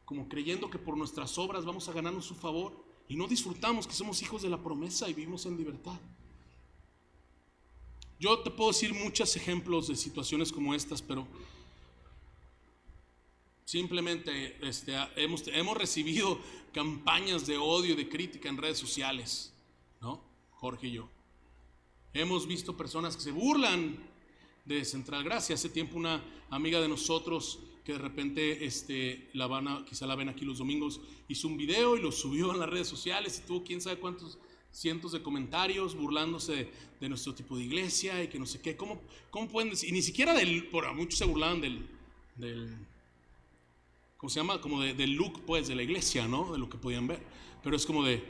Como creyendo que por nuestras obras vamos a ganarnos su favor, y no disfrutamos que somos hijos de la promesa y vivimos en libertad. Yo te puedo decir muchos ejemplos de situaciones como estas, pero simplemente hemos recibido campañas de odio y de crítica en redes sociales, ¿no? Jorge y yo. Hemos visto personas que se burlan de Central Gracia. Hace tiempo una amiga de nosotros que de repente quizá la ven aquí los domingos, hizo un video y lo subió en las redes sociales y tuvo quién sabe cuántos cientos de comentarios burlándose de nuestro tipo de iglesia y que no sé qué. ¿Cómo pueden decir? Y ni siquiera muchos se burlaban del ¿cómo se llama? Como del look, pues, de la iglesia, ¿no? De lo que podían ver. Pero es como de...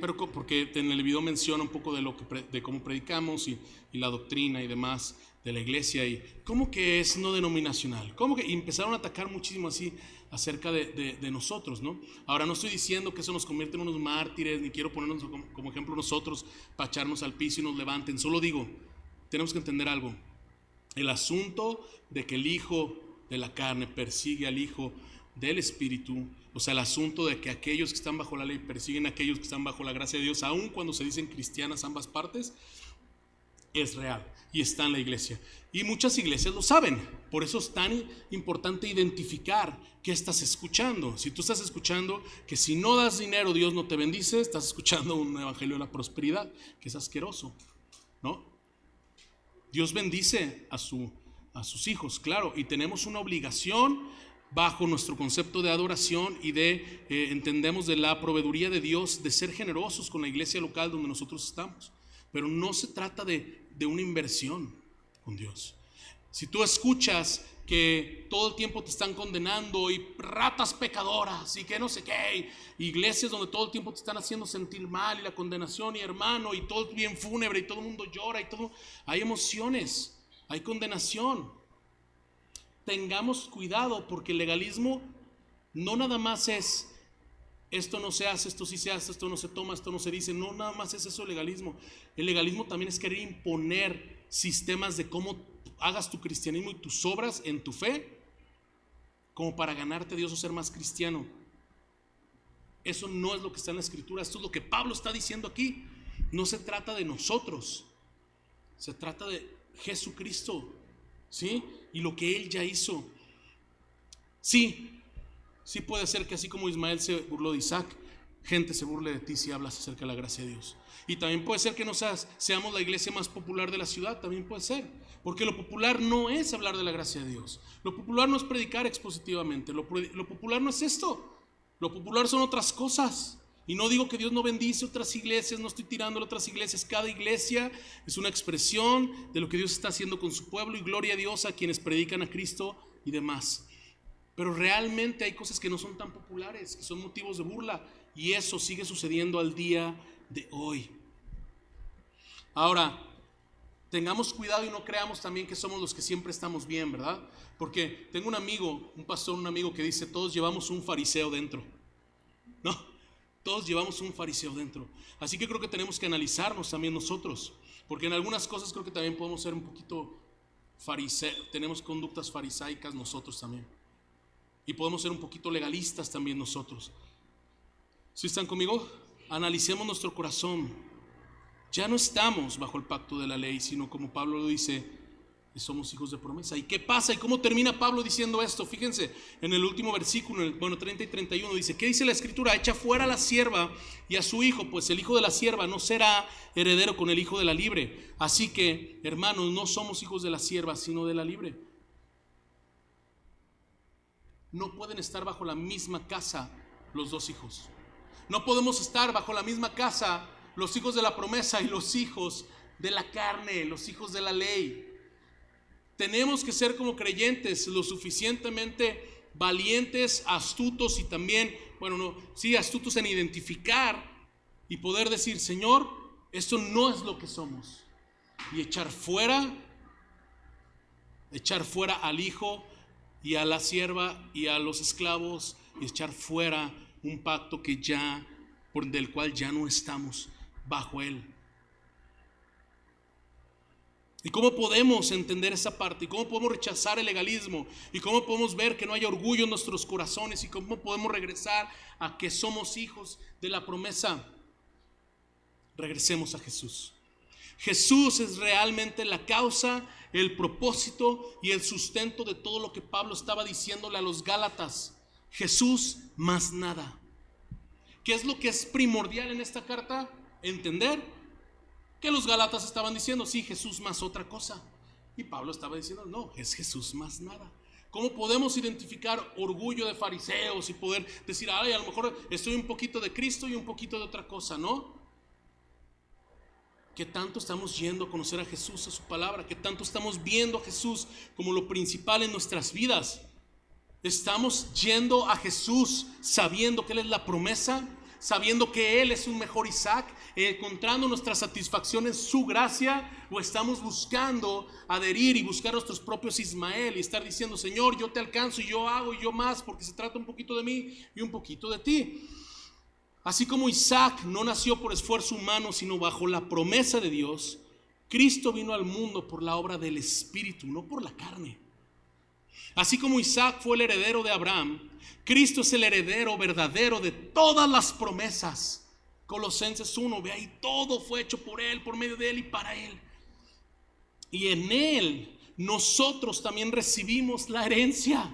pero porque en el video menciona un poco de cómo predicamos y la doctrina y demás de la iglesia, y cómo que es no denominacional, y empezaron a atacar muchísimo así acerca de nosotros, ¿no? Ahora, no estoy diciendo que eso nos convierte en unos mártires, ni quiero ponernos como ejemplo nosotros para echarnos al piso y nos levanten. Solo digo, tenemos que entender algo. El asunto de que el hijo de la carne persigue al hijo del espíritu, o sea, el asunto de que aquellos que están bajo la ley persiguen a aquellos que están bajo la gracia de Dios, aun cuando se dicen cristianas ambas partes, es real y está en la iglesia. Y muchas iglesias lo saben. Por eso es tan importante identificar qué estás escuchando. Si tú estás escuchando que si no das dinero Dios no te bendice, estás escuchando un evangelio de la prosperidad, que es asqueroso, ¿no? Dios bendice a sus hijos, claro, y tenemos una obligación bajo nuestro concepto de adoración y entendemos de la proveeduría de Dios, de ser generosos con la iglesia local donde nosotros estamos. Pero no se trata de una inversión con Dios. Si tú escuchas que todo el tiempo te están condenando y ratas pecadoras y que no sé qué, iglesias donde todo el tiempo te están haciendo sentir mal y la condenación y hermano y todo bien fúnebre y todo el mundo llora y todo, hay emociones, hay condenación. Tengamos cuidado, porque el legalismo no nada más es esto no se hace, esto sí se hace, esto no se toma, esto no se dice. No nada más es eso el legalismo. El legalismo también es querer imponer sistemas de cómo hagas tu cristianismo y tus obras en tu fe como para ganarte a Dios o ser más cristiano. Eso no es lo que está en la Escritura. Esto es lo que Pablo está diciendo aquí. No se trata de nosotros, se trata de Jesucristo, ¿sí? Y lo que Él ya hizo. Sí puede ser que así como Ismael se burló de Isaac, gente se burle de ti si hablas acerca de la gracia de Dios. Y también puede ser que no seamos la iglesia más popular de la ciudad, también puede ser. Porque lo popular no es hablar de la gracia de Dios. Lo popular no es predicar expositivamente. Lo popular no es esto. Lo popular son otras cosas. Y no digo que Dios no bendice otras iglesias, no estoy tirando a otras iglesias. Cada iglesia es una expresión de lo que Dios está haciendo con su pueblo, y gloria a Dios a quienes predican a Cristo y demás. Pero realmente hay cosas que no son tan populares, que son motivos de burla, y eso sigue sucediendo al día de hoy. Ahora, tengamos cuidado y no creamos también que somos los que siempre estamos bien, ¿verdad? Porque tengo un amigo, un pastor, un amigo que dice, todos llevamos un fariseo dentro, ¿no? Todos llevamos un fariseo dentro. Así que creo que tenemos que analizarnos también nosotros, porque en algunas cosas creo que también podemos ser un poquito fariseos, tenemos conductas farisaicas nosotros también. Y podemos ser un poquito legalistas también nosotros. ¿Sí están conmigo? Analicemos nuestro corazón. Ya no estamos bajo el pacto de la ley, sino como Pablo lo dice, somos hijos de promesa. ¿Y qué pasa? ¿Y cómo termina Pablo diciendo esto? Fíjense, en el último versículo, 30 y 31, dice, ¿qué dice la Escritura? Echa fuera a la sierva y a su hijo, pues el hijo de la sierva no será heredero con el hijo de la libre. Así que, hermanos, no somos hijos de la sierva, sino de la libre. No pueden estar bajo la misma casa los dos hijos. No podemos estar bajo la misma casa los hijos de la promesa y los hijos de la carne, los hijos de la ley. Tenemos que ser como creyentes lo suficientemente valientes, astutos y también, astutos en identificar y poder decir, Señor, esto no es lo que somos. Y echar fuera al hijo y a la sierva y a los esclavos, y echar fuera un pacto del cual ya no estamos bajo él. ¿Y cómo podemos entender esa parte? ¿Y cómo podemos rechazar el legalismo? ¿Y cómo podemos ver que no haya orgullo en nuestros corazones? ¿Y cómo podemos regresar a que somos hijos de la promesa? Regresemos a Jesús. Jesús es realmente la causa, el propósito y el sustento de todo lo que Pablo estaba diciéndole a los Gálatas. Jesús más nada. ¿Qué es lo que es primordial en esta carta? Entender que los Gálatas estaban diciendo, sí, Jesús más otra cosa. Y Pablo estaba diciendo, no, es Jesús más nada. ¿Cómo podemos identificar orgullo de fariseos y poder decir, a lo mejor estoy un poquito de Cristo y un poquito de otra cosa, ¿no? ¿Qué tanto estamos yendo a conocer a Jesús, a su palabra? ¿Qué tanto estamos viendo a Jesús como lo principal en nuestras vidas? ¿Estamos yendo a Jesús sabiendo que Él es la promesa? ¿Sabiendo que Él es un mejor Isaac? ¿Encontrando nuestra satisfacción en su gracia? ¿O estamos buscando adherir y buscar nuestros propios Ismael y estar diciendo, Señor, yo te alcanzo y yo hago y yo más, porque se trata un poquito de mí y un poquito de ti? Así como Isaac no nació por esfuerzo humano, sino bajo la promesa de Dios, Cristo vino al mundo por la obra del Espíritu, no por la carne. Así como Isaac fue el heredero de Abraham, Cristo es el heredero verdadero de todas las promesas. Colosenses 1, ve ahí, todo fue hecho por Él, por medio de Él y para Él. Y en Él nosotros también recibimos la herencia.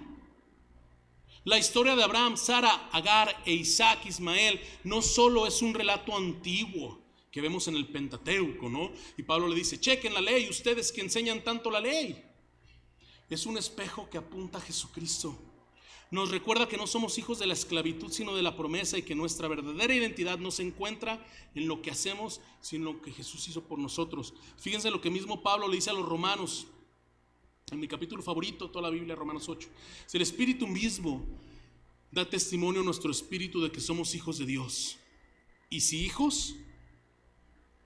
La historia de Abraham, Sara, Agar e Isaac, Ismael, no solo es un relato antiguo que vemos en el Pentateuco, ¿no? Y Pablo le dice, chequen la ley, ustedes que enseñan tanto la ley. Es un espejo que apunta a Jesucristo. Nos recuerda que no somos hijos de la esclavitud, sino de la promesa, y que nuestra verdadera identidad no se encuentra en lo que hacemos, sino en lo que Jesús hizo por nosotros. Fíjense lo que mismo Pablo le dice a los romanos, en mi capítulo favorito de toda la Biblia, Romanos 8. El Espíritu mismo da testimonio a nuestro espíritu de que somos hijos de Dios. Y si hijos,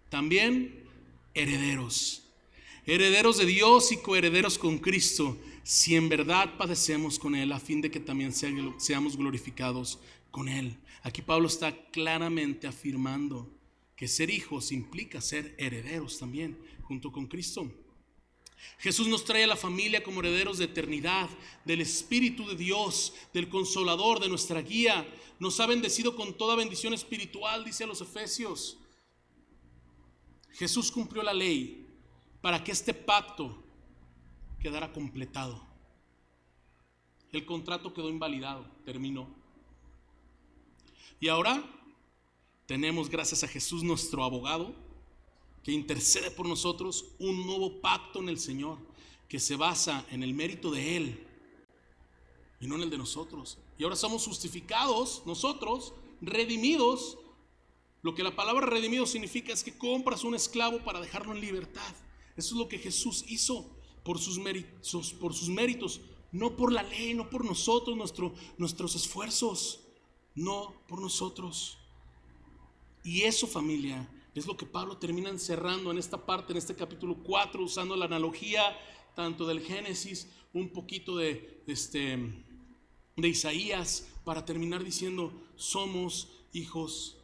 también herederos. Herederos de Dios y coherederos con Cristo, si en verdad padecemos con Él, a fin de que también seamos glorificados con Él. Aquí Pablo está claramente afirmando que ser hijos implica ser herederos también, junto con Cristo. Jesús nos trae a la familia como herederos de eternidad, del Espíritu de Dios, del Consolador, de nuestra guía. Nos ha bendecido con toda bendición espiritual, dice a los Efesios. Jesús cumplió la ley para que este pacto quedara completado. El contrato quedó invalidado, terminó. Y ahora tenemos, gracias a Jesús, nuestro abogado, que intercede por nosotros, un nuevo pacto en el Señor, que se basa en el mérito de Él y no en el de nosotros. Y ahora somos justificados, nosotros, redimidos. Lo que la palabra redimido significa es que compras un esclavo para dejarlo en libertad. Eso es lo que Jesús hizo por sus méritos, no por la ley, no por nosotros, nuestros esfuerzos, no por nosotros. Y eso, familia, es lo que Pablo termina encerrando en esta parte, en este capítulo 4, usando la analogía tanto del Génesis, un poquito de Isaías, para terminar diciendo, somos hijos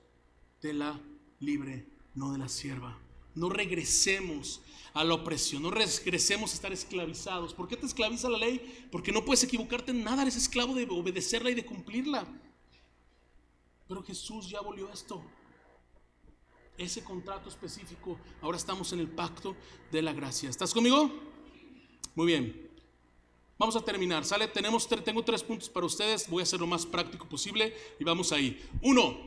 de la libre, no de la sierva. No regresemos a la opresión, no regresemos a estar esclavizados. ¿Por qué te esclaviza la ley? Porque no puedes equivocarte en nada, eres esclavo de obedecerla y de cumplirla. Pero Jesús ya abolió esto. Ese contrato específico. Ahora estamos en el pacto de la gracia. ¿Estás conmigo? Muy bien. Vamos a terminar. ¿Sale? Tengo 3 puntos para ustedes. Voy a hacer lo más práctico posible y vamos ahí. 1.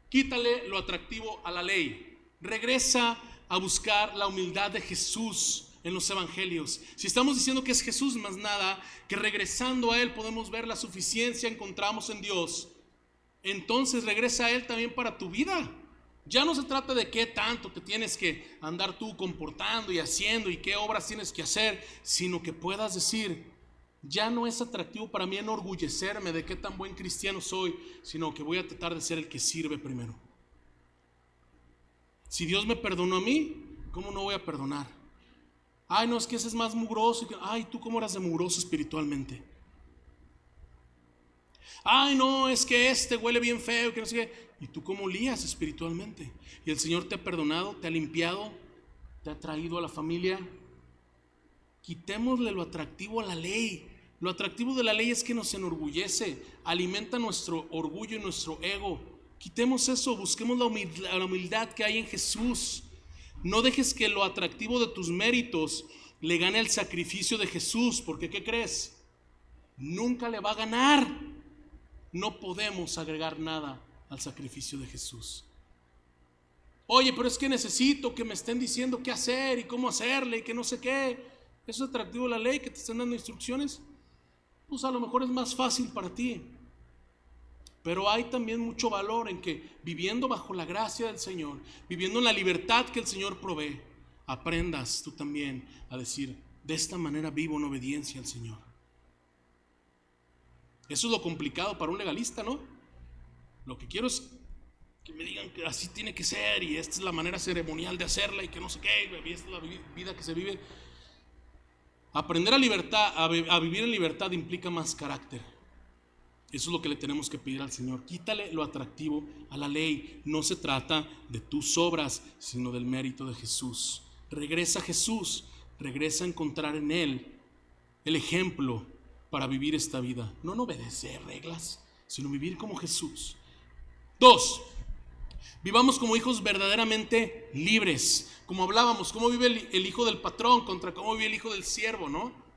Quítale lo atractivo a la ley. Regresa a buscar la humildad de Jesús en los evangelios. Si estamos diciendo que es Jesús más nada, que regresando a Él podemos ver la suficiencia, encontramos en Dios, entonces regresa a Él también para tu vida. Ya no se trata de qué tanto te tienes que andar tú comportando y haciendo y qué obras tienes que hacer, sino que puedas decir, ya no es atractivo para mí enorgullecerme de qué tan buen cristiano soy, sino que voy a tratar de ser el que sirve primero. Si Dios me perdonó a mí, ¿cómo no voy a perdonar? Ay, no, es que ese es más mugroso. Ay, ¿tú cómo eras de mugroso espiritualmente? Ay, no, es que este huele bien feo, que no sé qué. ¿Y tú cómo olías espiritualmente? Y el Señor te ha perdonado, te ha limpiado, te ha traído a la familia. Quitémosle lo atractivo a la ley. Lo atractivo de la ley es que nos enorgullece, alimenta nuestro orgullo y nuestro ego. Quitemos eso, busquemos la humildad que hay en Jesús. No dejes que lo atractivo de tus méritos le gane el sacrificio de Jesús, porque ¿qué crees? Nunca le va a ganar. No podemos agregar nada al sacrificio de Jesús. Oye, pero es que necesito que me estén diciendo qué hacer y cómo hacerle y que no sé qué. ¿Eso es atractivo a la ley, que te están dando instrucciones? Pues a lo mejor es más fácil para ti. Pero hay también mucho valor en que viviendo bajo la gracia del Señor, viviendo en la libertad que el Señor provee, aprendas tú también a decir, de esta manera vivo en obediencia al Señor. Eso es lo complicado para un legalista, ¿no? Lo que quiero es que me digan que así tiene que ser y esta es la manera ceremonial de hacerla y que no sé qué, y esta es la vida que se vive. Aprender a vivir en libertad implica más carácter. Eso es lo que le tenemos que pedir al Señor. Quítale lo atractivo a la ley. No se trata de tus obras, sino del mérito de Jesús. Regresa a Jesús, regresa a encontrar en Él el ejemplo para vivir esta vida. No en obedecer reglas, sino vivir como Jesús. 2. Vivamos como hijos verdaderamente libres. Como hablábamos, cómo vive el hijo del patrón contra cómo vive el hijo del siervo, ¿no?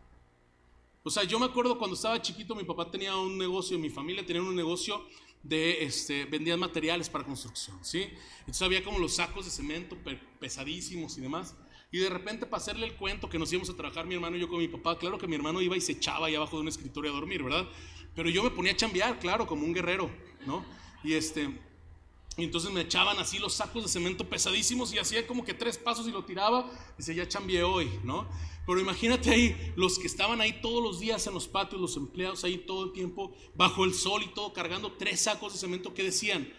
O sea, yo me acuerdo cuando estaba chiquito, mi papá tenía un negocio, mi familia tenía un negocio de, vendían materiales para construcción, ¿sí? Entonces había como los sacos de cemento pesadísimos y demás. Y de repente, para hacerle el cuento, que nos íbamos a trabajar mi hermano y yo con mi papá, claro que mi hermano iba y se echaba ahí abajo de un escritorio a dormir, ¿verdad? Pero yo me ponía a chambear, claro, como un guerrero, ¿no? Y entonces me echaban así los sacos de cemento pesadísimos y hacía como que 3 pasos y lo tiraba y decía, ya chambeé hoy, ¿no? Pero imagínate ahí los que estaban ahí todos los días en los patios, los empleados ahí todo el tiempo bajo el sol y todo cargando 3 sacos de cemento, que decían,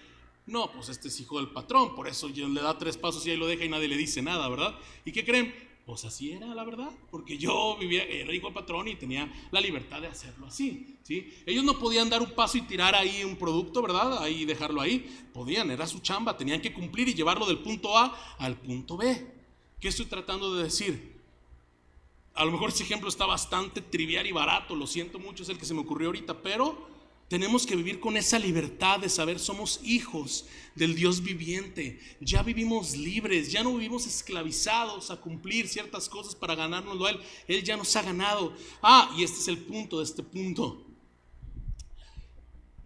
no, pues este es hijo del patrón, por eso le da 3 pasos y ahí lo deja y nadie le dice nada, ¿verdad? ¿Y qué creen? Pues así era la verdad, porque yo era hijo del patrón y tenía la libertad de hacerlo así, ¿sí? Ellos no podían dar un paso y tirar ahí un producto, ¿verdad? Ahí dejarlo ahí, podían, era su chamba, tenían que cumplir y llevarlo del punto A al punto B. ¿Qué estoy tratando de decir? A lo mejor ese ejemplo está bastante trivial y barato, lo siento mucho, es el que se me ocurrió ahorita, pero tenemos que vivir con esa libertad de saber somos hijos del Dios viviente. Ya vivimos libres, ya no vivimos esclavizados a cumplir ciertas cosas para ganárnoslo a Él. Él ya nos ha ganado. Y este es el punto de este punto.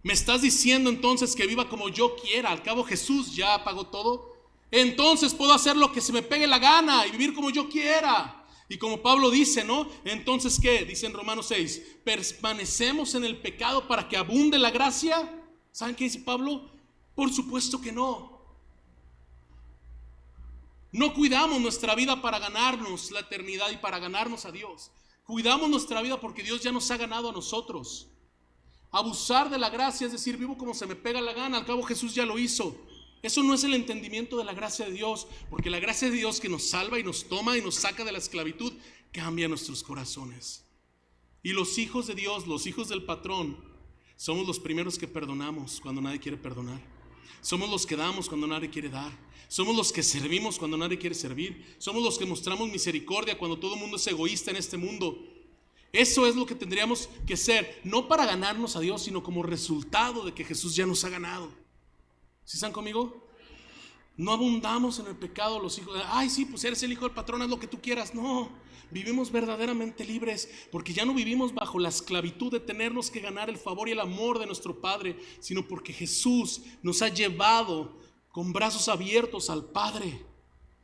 ¿Me estás diciendo entonces que viva como yo quiera? Al cabo Jesús ya pagó todo. Entonces puedo hacer lo que se me pegue la gana y vivir como yo quiera. Y como Pablo dice, ¿no? Entonces, ¿qué? Dice en Romanos 6, ¿permanecemos en el pecado para que abunde la gracia? ¿Saben qué dice Pablo? Por supuesto que no. No cuidamos nuestra vida para ganarnos la eternidad y para ganarnos a Dios. Cuidamos nuestra vida porque Dios ya nos ha ganado a nosotros. Abusar de la gracia es decir, vivo como se me pega la gana, al cabo Jesús ya lo hizo. Eso no es el entendimiento de la gracia de Dios, porque la gracia de Dios que nos salva y nos toma y nos saca de la esclavitud, cambia nuestros corazones. Y los hijos de Dios, los hijos del patrón, somos los primeros que perdonamos cuando nadie quiere perdonar. Somos los que damos cuando nadie quiere dar. Somos los que servimos cuando nadie quiere servir. Somos los que mostramos misericordia cuando todo el mundo es egoísta en este mundo. Eso es lo que tendríamos que ser, no para ganarnos a Dios, sino como resultado de que Jesús ya nos ha ganado. ¿Sí están conmigo? No abundamos en el pecado los hijos. Ay, sí, pues eres el hijo del patrón, haz lo que tú quieras. No, vivimos verdaderamente libres porque ya no vivimos bajo la esclavitud de tenernos que ganar el favor y el amor de nuestro Padre, sino porque Jesús nos ha llevado con brazos abiertos al Padre.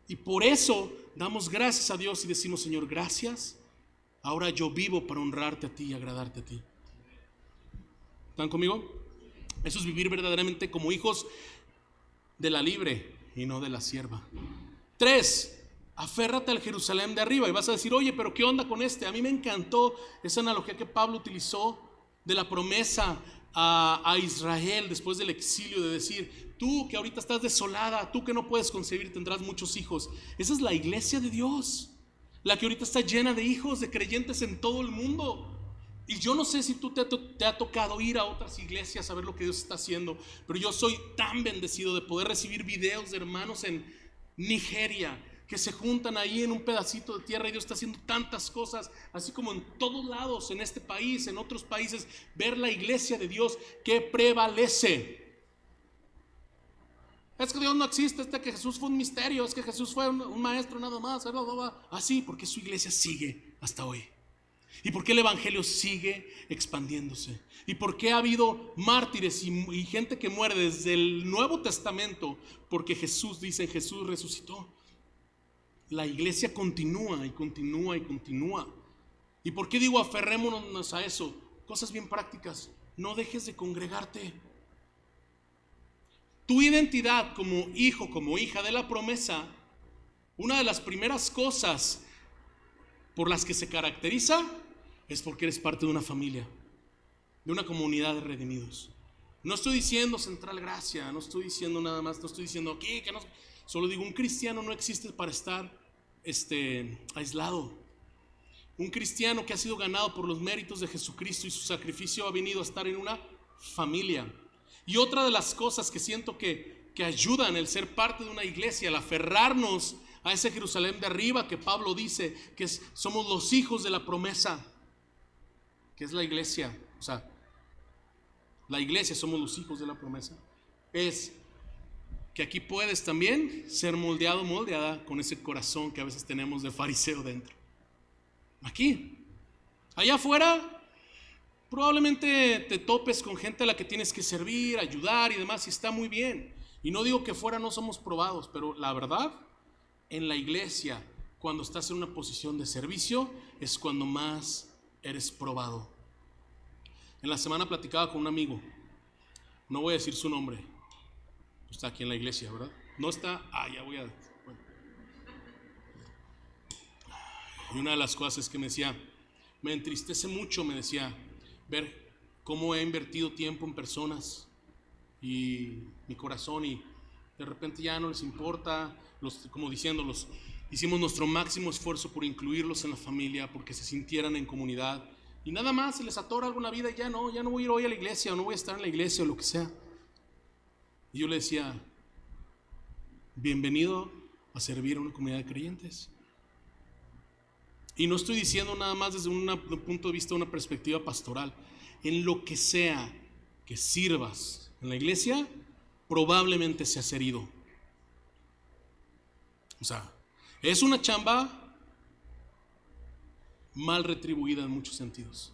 Y por eso damos gracias a Dios y decimos: Señor, gracias. Ahora yo vivo para honrarte a ti y agradarte a ti. ¿Están conmigo? Eso es vivir verdaderamente como hijos de la libre y no de la sierva. 3, aférrate al Jerusalén de arriba. Y vas a decir: oye, pero ¿qué onda con este? A mí me encantó esa analogía que Pablo utilizó de la promesa a Israel después del exilio, de decir: tú que ahorita estás desolada, tú que no puedes concebir, tendrás muchos hijos. Esa es la iglesia de Dios, la que ahorita está llena de hijos, de creyentes en todo el mundo. Y yo no sé si tú te ha tocado ir a otras iglesias a ver lo que Dios está haciendo, pero yo soy tan bendecido de poder recibir videos de hermanos en Nigeria que se juntan ahí en un pedacito de tierra y Dios está haciendo tantas cosas, así como en todos lados, en este país, en otros países, ver la iglesia de Dios que prevalece. Es que Dios no existe, es que Jesús fue un misterio, es que Jesús fue un maestro nada más. Así, porque su iglesia sigue hasta hoy. ¿Y por qué el evangelio sigue expandiéndose? ¿Y por qué ha habido mártires y gente que muere desde el Nuevo Testamento? Porque Jesús, dice, Jesús resucitó. La iglesia continúa y continúa y continúa. ¿Y por qué digo aferrémonos a eso? Cosas bien prácticas. No dejes de congregarte. Tu identidad como hijo, como hija de la promesa, una de las primeras cosas por las que se caracteriza es porque eres parte de una familia, de una comunidad de redimidos. No estoy diciendo Central Gracia, no estoy diciendo nada más, no estoy diciendo aquí que no. Solo digo, un cristiano no existe para estar aislado. Un cristiano que ha sido ganado por los méritos de Jesucristo y su sacrificio ha venido a estar en una familia. Y otra de las cosas que siento que ayudan el ser parte de una iglesia, el aferrarnos a ese Jerusalén de arriba que Pablo dice que somos los hijos de la promesa, que es la iglesia. O sea, la iglesia somos los hijos de la promesa. Es que aquí puedes también ser moldeado, moldeada con ese corazón que a veces tenemos de fariseo dentro. Aquí. Allá afuera probablemente te topes con gente a la que tienes que servir, ayudar y demás, y está muy bien. Y no digo que fuera no somos probados, pero la verdad, en la iglesia, cuando estás en una posición de servicio, es cuando más eres probado. En la semana platicaba con un amigo, no voy a decir su nombre, está aquí en la iglesia, ¿verdad? No está, ya voy a... Bueno. Y una de las cosas es que me decía, me entristece mucho, me decía, ver cómo he invertido tiempo en personas y mi corazón, y de repente ya no les importa, como diciéndolos, hicimos nuestro máximo esfuerzo por incluirlos en la familia, porque se sintieran en comunidad, y nada más se les atora algo en la vida y ya no voy a ir hoy a la iglesia, o no voy a estar en la iglesia, o lo que sea. Y yo le decía, bienvenido a servir a una comunidad de creyentes. Y no estoy diciendo nada más desde un punto de vista, una perspectiva pastoral. En lo que sea que sirvas en la iglesia, probablemente seas herido. O sea, es una chamba mal retribuida en muchos sentidos,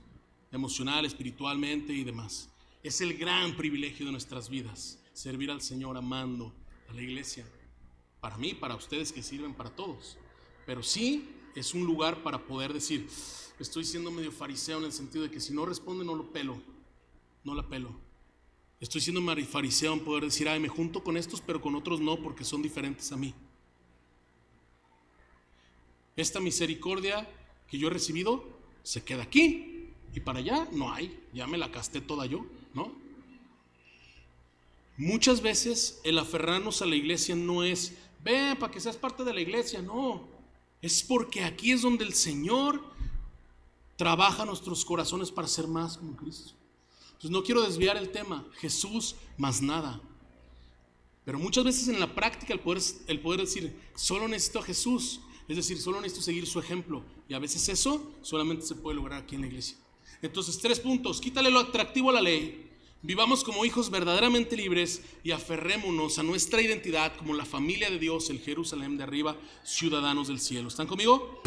emocional, espiritualmente y demás. Es el gran privilegio de nuestras vidas, servir al Señor amando a la iglesia. Para mí, para ustedes que sirven, para todos. Pero sí es un lugar para poder decir, estoy siendo medio fariseo en el sentido de que si no responde no la pelo. Estoy siendo fariseo en poder decir, me junto con estos pero con otros no, porque son diferentes a mí. Esta misericordia que yo he recibido se queda aquí y para allá no hay, ya me la gasté toda yo, ¿no? Muchas veces el aferrarnos a la iglesia no es, ven para que seas parte de la iglesia, no, es porque aquí es donde el Señor trabaja nuestros corazones para ser más como Cristo. Entonces no quiero desviar el tema, Jesús más nada. Pero muchas veces en la práctica el poder decir, solo necesito a Jesús, es decir, solo necesito seguir su ejemplo. Y a veces eso solamente se puede lograr aquí en la iglesia. Entonces, 3 puntos, quítale lo atractivo a la ley, Vivamos como hijos verdaderamente libres y aferrémonos a nuestra identidad como la familia de Dios, el Jerusalén de arriba, ciudadanos del cielo. ¿Están conmigo?